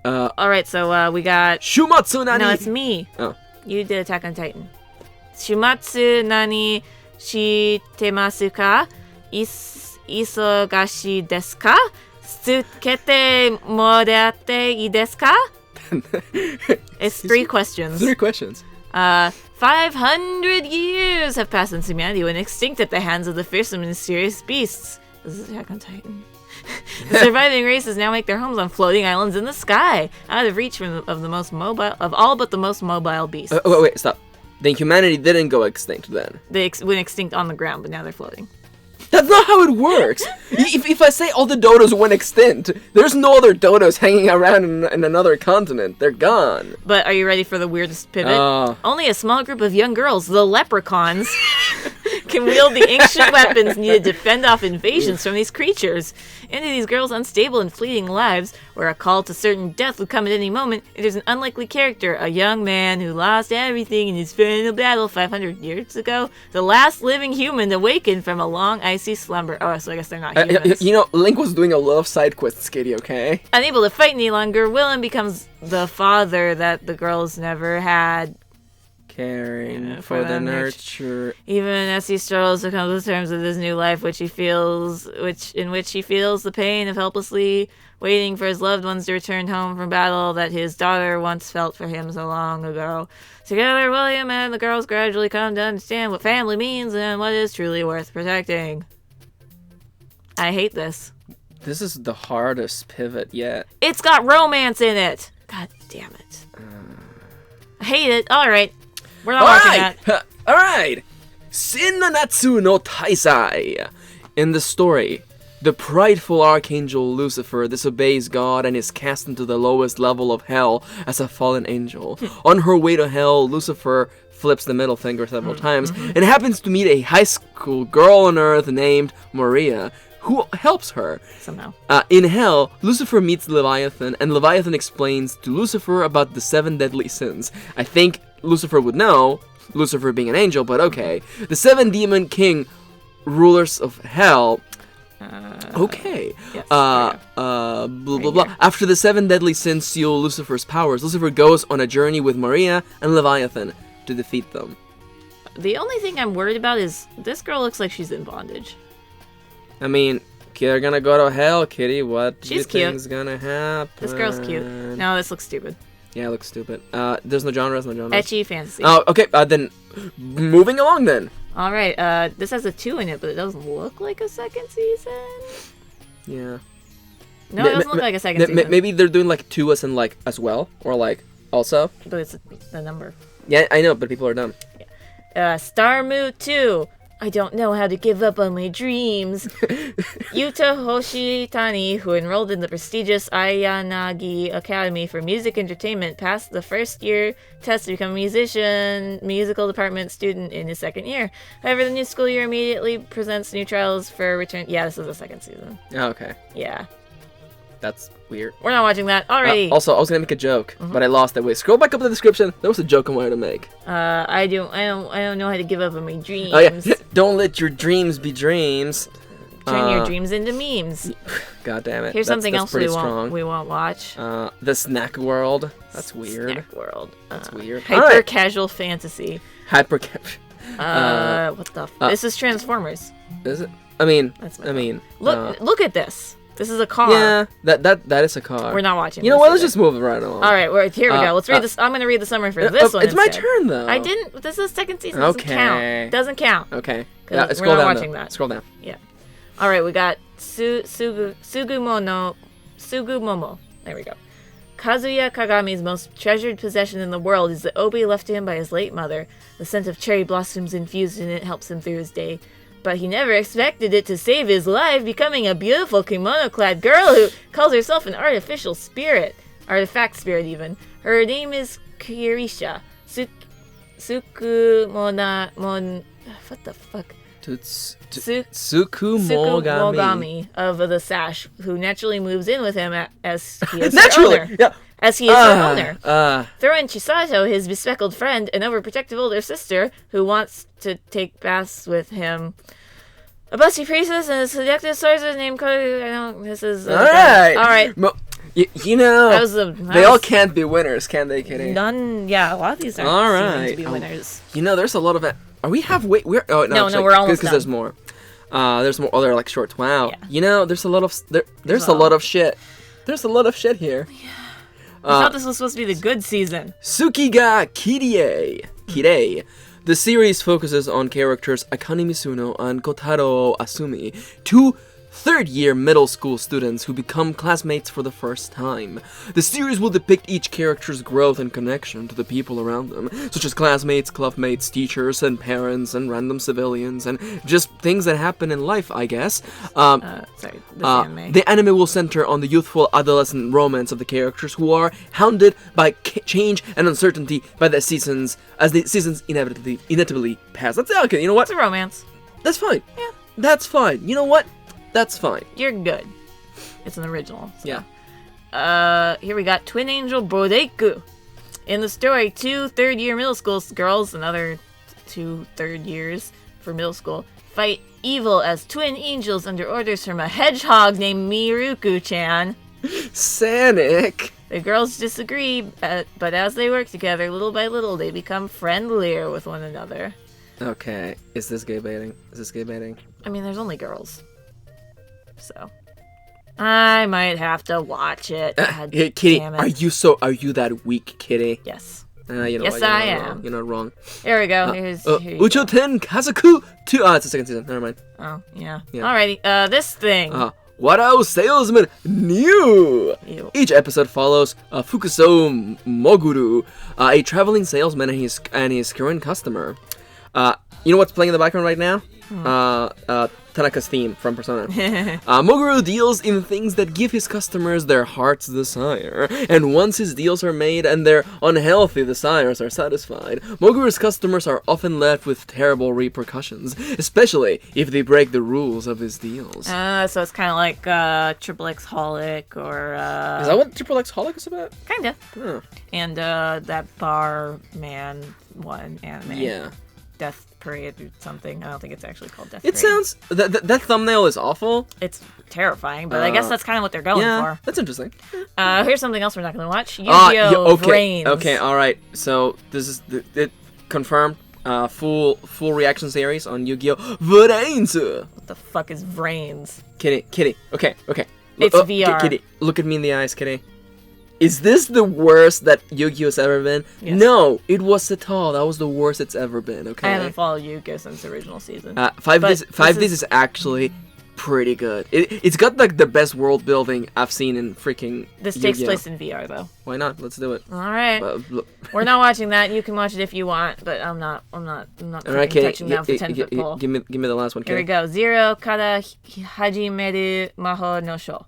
All right, so we got. Shumatsu nani? No, it's me. Oh. You did Attack on Titan. Shumatsu nani shitemasu ka? Isogashi desu ka? Tsukete moratte ii desu ka? It's 3 questions. 3 questions. 500 years have passed since humanity went extinct at the hands of the fearsome and mysterious beasts. This is Attack on Titan. The surviving races now make their homes on floating islands in the sky, out of reach of all but the most mobile beasts. Wait, stop. Then humanity didn't go extinct then. They went extinct on the ground, but now they're floating. That's not how it works. If I say all the dodos went extinct, there's no other dodos hanging around in another continent. They're gone. But are you ready for the weirdest pivot? Only a small group of young girls, the leprechauns, can wield the ancient weapons needed to fend off invasions from these creatures. Into these girls' unstable and fleeting lives, where a call to certain death would come at any moment, there's an unlikely character, a young man who lost everything in his final battle 500 years ago, the last living human awakened from a long icy slumber. Oh, so I guess they're not humans. You know, Link was doing a lot of side quests, Kitty, okay? Unable to fight any longer, Willem becomes the father that the girls never had. Caring for the nurture. Even as he struggles to come to terms with his new life, in which he feels the pain of helplessly waiting for his loved ones to return home from battle that his daughter once felt for him so long ago. Together, William and the girls gradually come to understand what family means and what is truly worth protecting. I hate this. This is the hardest pivot yet. It's got romance in it. God damn it. I hate it. All right. We're not watching that. Alright! Sinnanatsu no Taisai! In the story, the prideful archangel Lucifer disobeys God and is cast into the lowest level of hell as a fallen angel. On her way to hell, Lucifer flips the middle finger several times and happens to meet a high school girl on Earth named Maria, who helps her. Somehow. In hell, Lucifer meets Leviathan, and Leviathan explains to Lucifer about the 7 deadly sins. I think Lucifer would know, Lucifer being an angel, but okay. The 7 demon king rulers of hell. Okay. Yes, blah blah blah. After the 7 deadly sins seal Lucifer's powers, Lucifer goes on a journey with Maria and Leviathan to defeat them. The only thing I'm worried about is this girl looks like she's in bondage. I mean, you're gonna go to hell, Kitty. What do you She's cute. think's gonna happen? This girl's cute. No, this looks stupid. Yeah, it looks stupid. There's no genre. Ecchi fantasy. Oh, okay. Then, moving along then. All right. This has a 2 in it, but it doesn't look like a second season. Yeah. No, it doesn't look like a second season. Maybe they're doing like 2 as in like as well, or like also. But it's a number. Yeah, I know, but people are dumb. Star Moo 2. I don't know how to give up on my dreams. Yuta Hoshitani, who enrolled in the prestigious Ayanagi Academy for Music Entertainment, passed the first year test to become a musical department student in his 2nd year. However, the new school year immediately presents new trials for return. Yeah, this is the 2nd season. Oh, okay. Yeah. That's weird. We're not watching that already. Also, I was gonna make a joke, but I lost it. Wait, scroll back up to the description. There was a joke I wanted to make. I don't know how to give up on my dreams. Oh yeah. Don't let your dreams be dreams. Turn your dreams into memes. God damn it. Here's something else we strong. won't watch. The Snack World. That's weird. Snack World. That's weird. Hyper casual fantasy. Hyper. What the? This is Transformers. Is it? I mean. Look at this. This is a car. Yeah, that is a car. We're not watching. You know what? Let's just move it right along. All right, here we go. Let's read this. I'm gonna read the summary for this one. It's my instead. turn though. I didn't. This is the 2nd season. Okay. Doesn't count. Okay. Yeah, We're scroll not down. watching that. Scroll down. Yeah. All right, we got Sugumomo. There we go. Kazuya Kagami's most treasured possession in the world is the obi left to him by his late mother. The scent of cherry blossoms infused in it helps him through his day. But he never expected it to save his life, becoming a beautiful kimono-clad girl who calls herself an artifact spirit even. Her name is Kirisha. What the fuck? Tsukumogami. Of the Sash, who naturally moves in with him as he is Naturally, her owner. yeah. As he is her owner. Throw in Chisato, his bespectacled friend, an overprotective older sister who wants to take baths with him. A busty priestess and a seductive sorceress named Cody. I know this is. Alright. You know, they all can't be winners, can they, Kitty? None. Yeah, a lot of these aren't seeming to be winners. You know, there's a lot of it. Are we halfway? We're no, we're almost done. Because there's more. There's more other like shorts. Wow. Yeah. You know, there's a lot of there's a lot of shit. There's a lot of shit here. Yeah. I thought this was supposed to be the good season. Tsuki ga Kirei. The series focuses on characters Akane Misuno and Kotaro Asumi, two third-year middle school students who become classmates for the first time. The series will depict each character's growth and connection to the people around them, such as classmates, clubmates, teachers, and parents, and random civilians, and just things that happen in life, I guess. The anime will center on the youthful adolescent romance of the characters who are hounded by change and uncertainty by the seasons, as the seasons inevitably pass. That's okay, you know what? It's a romance. That's fine. Yeah. That's fine. You know what? That's fine. You're good. It's an original. So. Yeah. Here we got Twin Angel Bodeku. In the story, two third-year middle school girls, another 2 third years for middle school, fight evil as twin angels under orders from a hedgehog named Miruku-chan. Sanic. The girls disagree, but as they work together, little by little, they become friendlier with one another. Okay. Is this gay baiting? I mean, there's only girls. So, I might have to watch it. Hey, Kitty, are you that weak, Kitty? Yes. You know yes, what, I am. You're not wrong. Here we go. Here Uchoten Kazaku 2. It's the second season. Never mind. Oh, yeah. Alrighty. This thing. Warao Salesman New! Ew. Each episode follows Fukuso Moguru, a traveling salesman and his current customer. You know what's playing in the background right now? Tanaka's theme from Persona. Moguru deals in things that give his customers their heart's desire, and once his deals are made and their unhealthy desires are satisfied, Moguru's customers are often left with terrible repercussions, especially if they break the rules of his deals. So it's kind of like XXX Halc or... Is that what XXX Halc is about? Kinda. Oh. And that Bar Man one anime. Yeah. Death Parade or something. I don't think it's actually called Death It Parade. sounds... That thumbnail is awful. It's terrifying, but I guess that's kind of what they're going for. That's interesting. Here's something else we're not going to watch. Yu-Gi-Oh! Brains. Okay, alright. So, this is... It confirmed. Full reaction series on Yu-Gi-Oh! Brains! What the fuck is Brains? Kitty. Okay. It's VR. Kitty, look at me in the eyes, Kitty. Is this the worst that Yu-Gi-Oh's ever been? Yes. No, it was Satal. That was the worst it's ever been, okay? I haven't followed Yu-Gi-Oh! Since the original season. 5 Days is actually pretty good. It's got like the best world building I've seen in freaking This Yu-Gi-Oh! takes place in VR, though. Why not? Let's do it. Alright. We're not watching that. You can watch it if you want, but I'm not Alright, touching that with a 10-foot pole. Give me the last one, Kitty. Here we go. Zero Kara Hajimeru Maho no Sho.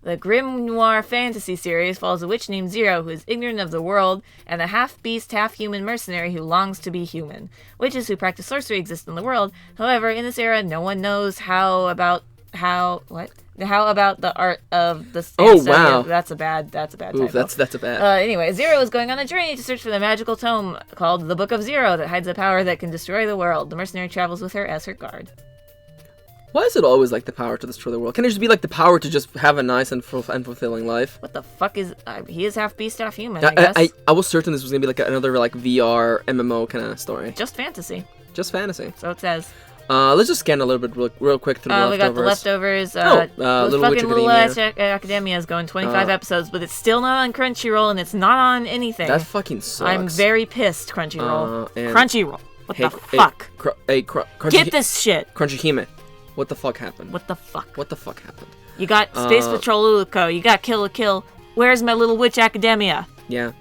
The grim noir fantasy series follows a witch named Zero who is ignorant of the world and a half-beast, half-human mercenary who longs to be human. Witches who practice sorcery exist in the world. However, in this era, no one knows how about the art of the... Oh, wow. That's a bad typo. That's a bad... Anyway, Zero is going on a journey to search for the magical tome called the Book of Zero that hides a power that can destroy the world. The mercenary travels with her as her guard. Why is it always like the power to destroy the world? Can it just be like the power to just have a nice and fulfilling life? What the fuck is... he is half beast, half human, I guess. I was certain this was going to be like another like VR MMO kind of story. Just fantasy. Just fantasy. So it says. Let's just scan a little bit real quick through the leftovers. We got the leftovers. Little Academia is going 25 episodes, but it's still not on Crunchyroll and it's not on anything. That fucking sucks. I'm very pissed, Crunchyroll. Crunchyroll. What the fuck? Get this shit. Crunchy Hime. What the fuck happened? What the fuck? What the fuck happened? You got Space Patrol Uliko. You got Kill la Kill. Where's my Little Witch Academia? Yeah.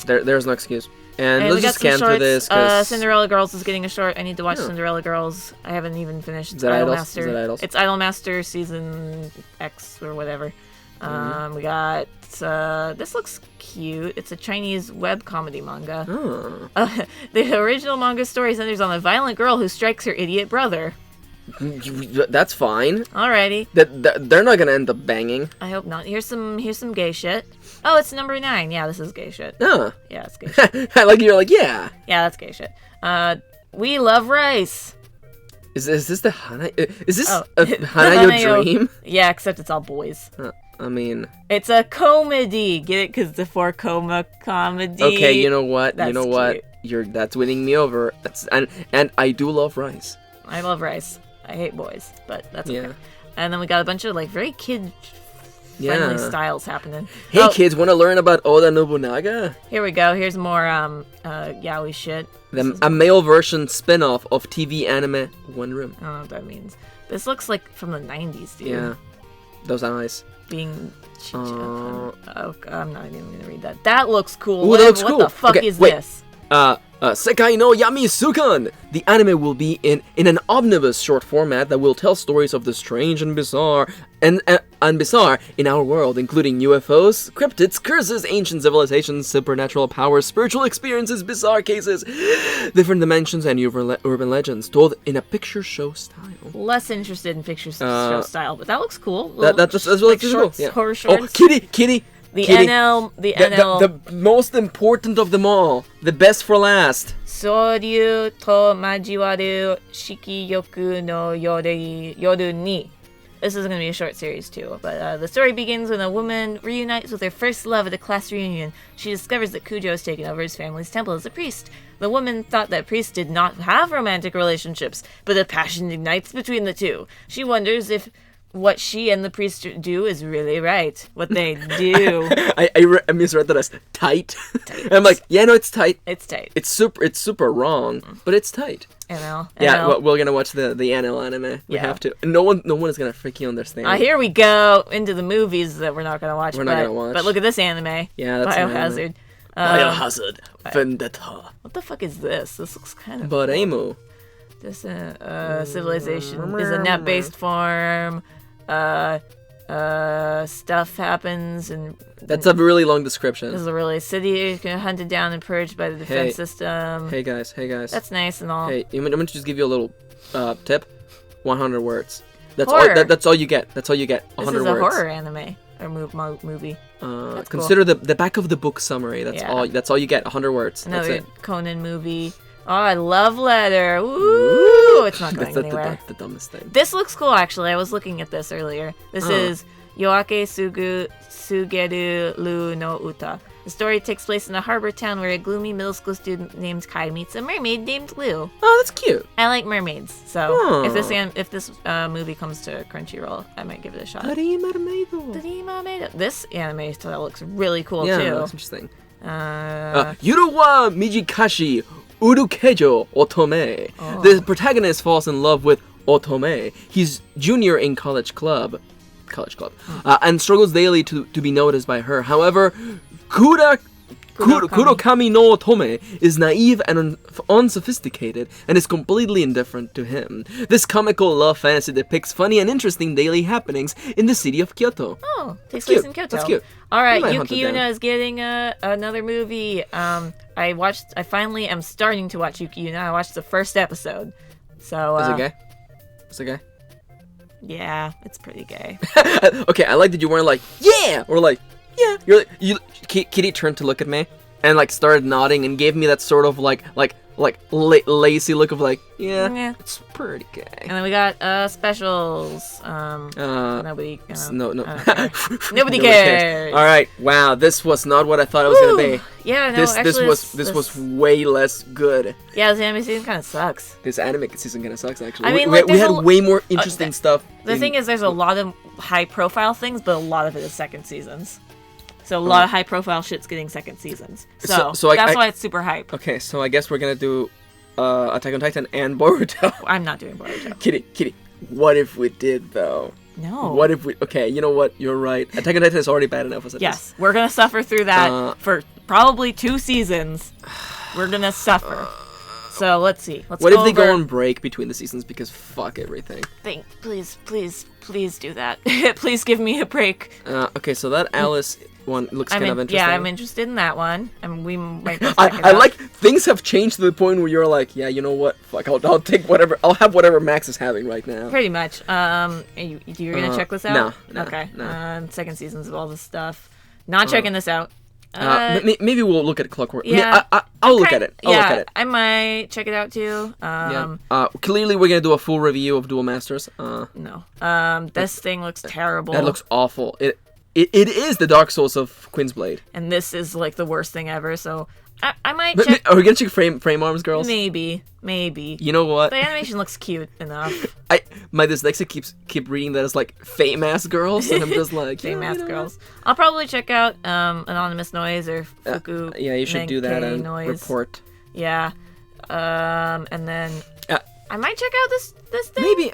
There's no excuse. And we let's got just scan some through this. Cinderella Girls is getting a short. I need to watch Cinderella Girls. I haven't even finished. Is that Idols? Master. Is that Idols? It's Idolmaster Season X or whatever. We got this looks cute. It's a Chinese web comedy manga. The original manga story centers on a violent girl who strikes her idiot brother. That's fine. Alrighty. They're not gonna end up banging. I hope not. Here's some gay shit. Oh, it's number 9. Yeah, this is gay shit. Yeah, it's gay shit. You're like, yeah. Yeah, that's gay shit. We love rice. Is this the Hana? Is this a Hanayo dream? Yeah, except it's all boys. I mean, it's a comedy. Get it? Because the 4 coma comedy. Okay, you know what? Cute. That's winning me over. And I do love rice. I love rice. I hate boys, but that's okay. And then we got a bunch of like very kid-friendly styles happening. Hey kids, want to learn about Oda Nobunaga? Here we go. Here's more yaoi shit. A male version spin-off of TV anime One Room. I don't know what that means. This looks like from the 90s, dude. Yeah, those eyes. Being I'm not even gonna read that. That looks cool. Ooh, that looks cool. What the fuck is this? Sekai no Yami Sukan! The anime will be in an omnibus short format that will tell stories of the strange and bizarre in our world, including UFOs, cryptids, curses, ancient civilizations, supernatural powers, spiritual experiences, bizarre cases, different dimensions, and urban legends, told in a picture show style. Less interested in picture show style, but that looks cool. That's like shorts, cool. Horror shorts. Oh, Kitty! The NL. The most important of them all. The best for last. Soryu to majiwaru shikiyoku no yoru ni. This is going to be a short series too, but the story begins when a woman reunites with her first love at a class reunion. She discovers that Kujo has taken over his family's temple as a priest. The woman thought that priests did not have romantic relationships, but a passion ignites between the two. She wonders if what she and the priest do is really right. What they do. I misread that as tight. I'm like, yeah, no, it's tight. It's tight. It's super wrong, but it's tight. NL. Yeah, we're gonna watch the NL anime. We have to. No one is gonna freaking understand. Here we go into the movies that we're not gonna watch. We're not gonna watch. But look at this anime. Yeah, that's Biohazard. Biohazard. Vendetta. What the fuck is this? This looks kind of. But Emu. This civilization is a net-based farm. Stuff happens and that's a really long description. This is a really city hunted down and purged by the defense system. Hey guys. That's nice and all. Hey, I'm gonna just give you a little tip. 100 words. That's horror. all. That's all you get. 100 words. This is a horror anime or movie. Consider cool. the back of the book summary. That's all. That's all you get. 100 words. Another Conan movie. Oh, I love Letter. Ooh, it's not going anywhere. That's the dumbest thing. This looks cool, actually. I was looking at this earlier. This is Yoake Sugeru Lu no Uta. The story takes place in a harbor town where a gloomy middle school student named Kai meets a mermaid named Lu. Oh, that's cute. I like mermaids, so if this movie comes to Crunchyroll, I might give it a shot. This anime style looks really cool too. Yeah, that's interesting. Yuru wa Mijikashi Urukejo Otome. The protagonist falls in love with Otome. He's junior in college club, and struggles daily to be noticed by her. However, Kurokami no Otome is naive and unsophisticated and is completely indifferent to him. This comical love fantasy depicts funny and interesting daily happenings in the city of Kyoto. Oh, takes place in Kyoto. That's cute. All right, Yuki Yuna is getting another movie. I finally am starting to watch Yuki Yuna. I watched the first episode. So Is it gay? Yeah, it's pretty gay. Okay, I like that you weren't like, yeah! Or like, yeah. Kitty turned to look at me and like started nodding and gave me that sort of like lazy look of like, yeah. It's pretty gay. And then we got specials. Nobody Nobody cares. All right, wow, this was not what I thought it was gonna be. Yeah, no, this was way less good. Yeah, this anime season kind of sucks. This anime season kind of sucks actually. I mean, we had way more interesting stuff. The thing is, there's a lot of high-profile things, but a lot of it is second seasons. So a lot of high-profile shit's getting second seasons. So that's why it's super hype. Okay, so I guess we're gonna do Attack on Titan and Boruto. I'm not doing Boruto. Kitty, what if we did though? No. What if we? Okay, you know what? You're right. Attack on Titan is already bad enough as it is. Yes, we're gonna suffer through that for probably 2 seasons. We're gonna suffer. So let's see. What if they go on break between the seasons because fuck everything? Please do that. Please give me a break. Okay, so that Alice one looks kind of interesting. Yeah, I'm interested in that one, and we might. I like things have changed to the point where you're like, yeah, you know what? Fuck, I'll take whatever. I'll have whatever Max is having right now. Pretty much. You're gonna check this out? No. Okay. No. Second seasons of all this stuff. Not checking this out. Maybe we'll look at Clockwork. Yeah, I'll look at it. I'll look at it. I might check it out too. Clearly, we're gonna do a full review of Duel Masters. No. This thing looks terrible. That looks awful. It is the Dark Souls of Queen's Blade. And this is like the worst thing ever. So I might check. Are we gonna check frame arms, girls? Maybe. You know what? The animation looks cute enough. My dyslexia keep reading that as like fame-ass girls, and I'm just like fame-ass girls. I'll probably check out Anonymous Noise or Fuku. Yeah, you should do that and report. Yeah, and then I might check out this thing. Maybe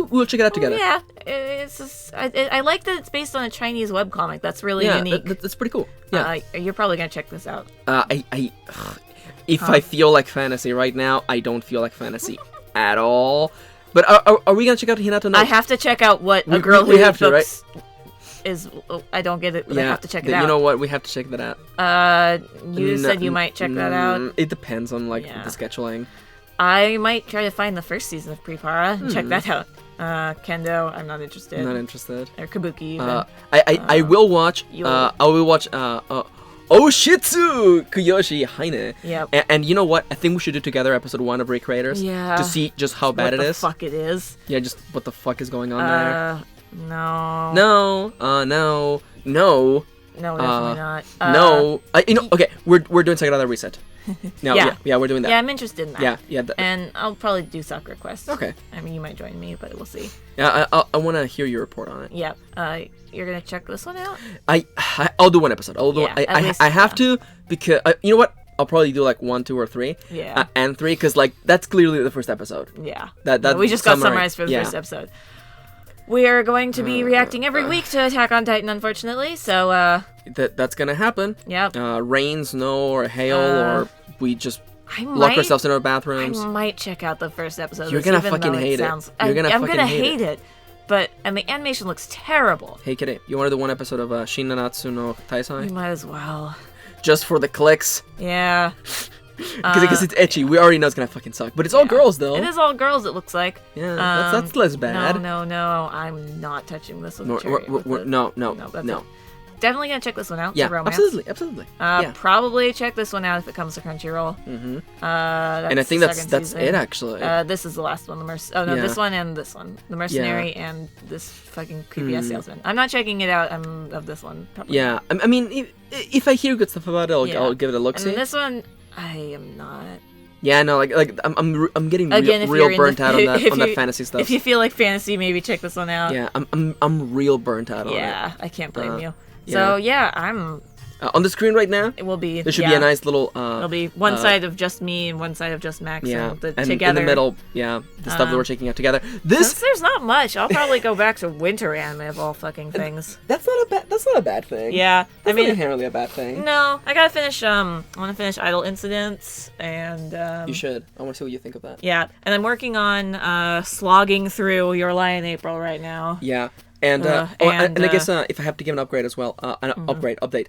we'll check it out together. Yeah, it's just, I like that it's based on a Chinese webcomic. That's really unique. That's pretty cool. Yeah, you're probably gonna check this out. If I feel like fantasy right now, I don't feel like fantasy at all. But are we gonna check out Hinata no? I have to check out what a girl who have to, books is. I don't get it, but I have to check it out. You know what? We have to check that out. You said you might check that out. It depends on the scheduling. I might try to find the first season of Prepara and check that out. Kendo, I'm not interested. Not interested. Or Kabuki even. I will watch. I will watch. Oshitsu Kuyoshi Haine. Yep. And you know what? I think we should do together episode 1 of Recreators. Yeah. To see just how bad it is. What the fuck it is. Yeah, just what the fuck is going on there. No. No. No. No, definitely not. No. Okay, we're doing Sagrada Reset. No, yeah, we're doing that. Yeah, I'm interested in that. Yeah. And I'll probably do Sakura Quest. Okay. I mean, you might join me, but we'll see. Yeah, I want to hear your report on it. Yeah. You're gonna check this one out? I'll do one episode. I have to because you know what? I'll probably do like 1, 2, or 3. Yeah. And 3 because like that's clearly the first episode. Yeah. That we just got summarized for the first episode. We are going to be reacting every week to Attack on Titan, unfortunately. So that's gonna happen. Yep. Rain, snow, or hail, or we just lock ourselves in our bathrooms. I might check out the first episode. You're gonna fucking hate it. I'm gonna hate it. But the animation looks terrible. Hey, Kitty, you want to do one episode of Shin Nanatsu no Taisai? You might as well. Just for the clicks. Yeah. Because it's etchy. We already know it's gonna fucking suck. But it's all girls, though. It is all girls, it looks like. Yeah, that's less bad. No. I'm not touching this with No. Definitely gonna check this one out. Yeah, romance. absolutely. Probably check this one out if it comes to Crunchyroll. Mm-hmm. And I think that's it, actually. This is the last one. This one and this one. The Mercenary and this fucking creepy ass salesman. I'm not checking it out. I'm of this one. Probably. Yeah, I mean, if I hear good stuff about it, I'll give it a look. And this one, I am not. Yeah, no, like I'm getting real burnt out on that fantasy stuff. If you feel like fantasy, maybe check this one out. Yeah, I'm real burnt out on it. Yeah, I can't blame you. So yeah, I'm on the screen right now. It will be. There should be a nice little. It'll be one side of just me and one side of just Max. Yeah, and together. in the middle, the stuff that we're checking out together. Since there's not much, I'll probably go back to winter anime of all fucking things. That's not a bad thing. Yeah, that's not inherently a bad thing. No, I gotta finish. I want to finish Idle Incidents, and you should. I want to see what you think of that. Yeah, and I'm working on slogging through Your Lie in April right now. Yeah. And I guess if I have to give an upgrade as well, update.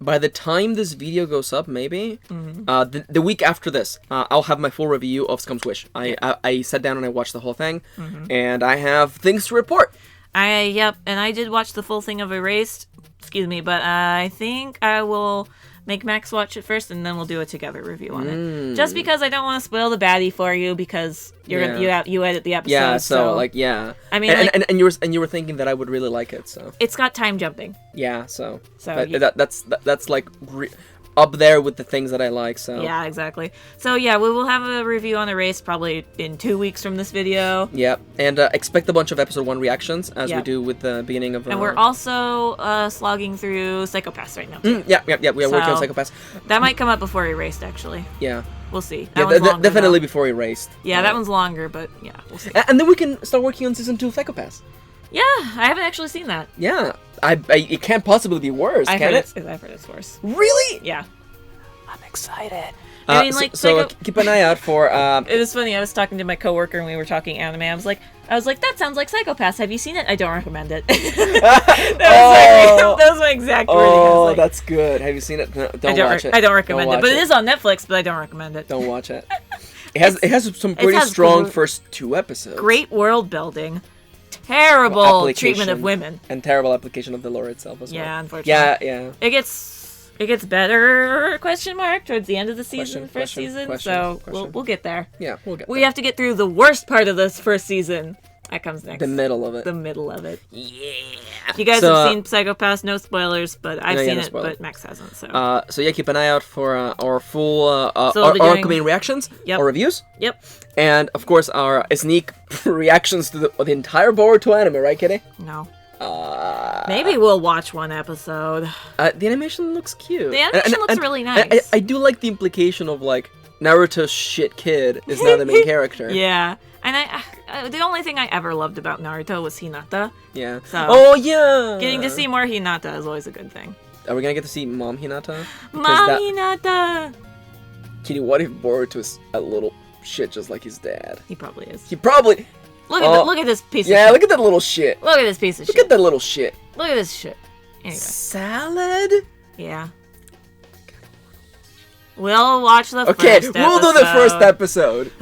By the time this video goes up, maybe the week after this, I'll have my full review of Scum's Wish. I sat down and I watched the whole thing, and I have things to report. And I did watch the full thing of Erased. Excuse me, but I think I will make Max watch it first, and then we'll do a together review on it. Just because I don't want to spoil the baddie for you, because you edit the episode. Yeah, so I mean, and you were thinking that I would really like it, so it's got time jumping. Yeah, so that's like up there with the things that I like. So yeah, exactly. So yeah, we will have a review on Erased probably in 2 weeks from this video. Yep, and expect a bunch of episode 1 reactions as we do with the beginning of. And we're also slogging through Psychopaths right now. Too. Yeah, we are working on Psychopaths. That might come up before Erased, actually. Yeah. We'll see. Yeah, That one's longer, definitely though. before Erased. Yeah, that one's longer, but yeah, we'll see. And then we can start working on season 2 of Psychopaths. Yeah, I haven't actually seen that. Yeah, it can't possibly be worse, can it? I've heard it's worse. Really? Yeah. I'm excited. I mean, like, so keep an eye out for. It was funny. I was talking to my coworker and we were talking anime. I was like, that sounds like Psychopaths. Have you seen it? I don't recommend it. that was my exact wording. Oh, that's good. Have you seen it? No, don't watch it. I don't recommend it, but it is on Netflix. But I don't recommend it. Don't watch it. It has some pretty strong first 2 episodes. Great world building. Terrible treatment of women. And terrible application of the lore itself as well. Yeah, unfortunately. Yeah. It gets better, question mark, towards the end of the season, first season. So we'll get there. Yeah, we'll get there. We have to get through the worst part of this first season. That comes next. The middle of it. Yeah. If you guys have seen Psychopaths, no spoilers, but I've seen it, but Max hasn't. So yeah, keep an eye out for our full our upcoming reactions, our reviews. Yep. And of course our sneak reactions to the entire Boruto anime, right, Kitty? No. Maybe we'll watch one episode. The animation looks cute. The animation looks really nice. I do like the implication of like Naruto's shit kid is now the main character. Yeah. And the only thing I ever loved about Naruto was Hinata. Yeah. So, yeah. Getting to see more Hinata is always a good thing. Are we gonna get to see Mom Hinata? Hinata! Kitty, what if Boruto is a little shit just like his dad? He probably is. He probably... Look at this piece of shit. Yeah, look at that little shit. Look at this piece of shit. Look at that little shit. Look at this shit. Anyway. Salad? Yeah. We'll watch the first episode. Okay, we'll do the first episode.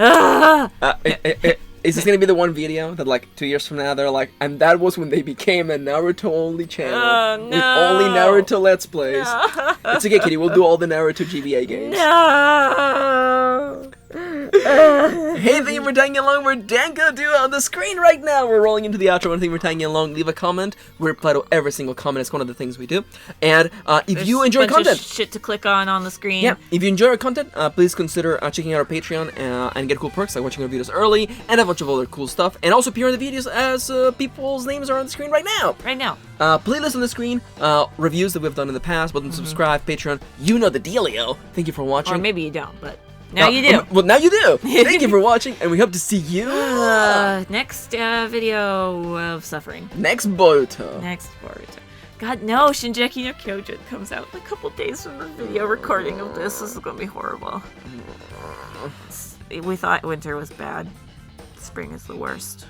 Is this gonna be the one video that like 2 years from now they're like, and that was when they became a Naruto only channel with only Naruto Let's Plays? No. It's okay, Kitty. We'll do all the Naruto GBA games. No. Hey, thank you for tagging along. We're Dango Duo on the screen right now. We're rolling into the outro. And thank you for tagging along. Leave a comment. We reply to every single comment. It's one of the things we do. And if you enjoy content, shit to click on the screen. Yeah, if you enjoy our content, please consider checking out our Patreon and get cool perks like watching our videos early and a bunch of other cool stuff. And also appear in the videos as people's names are on the screen right now. Playlist on the screen, reviews that we've done in the past, button subscribe, Patreon. You know the dealio. Thank you for watching. Or maybe you don't, but now you do. Well, now you do. Thank you for watching, and we hope to see you next video of suffering. Next Boruto. God, no, Shinjeki no Kyojin comes out in a couple days from the video recording of this. This is gonna be horrible. We thought winter was bad. Spring is the worst.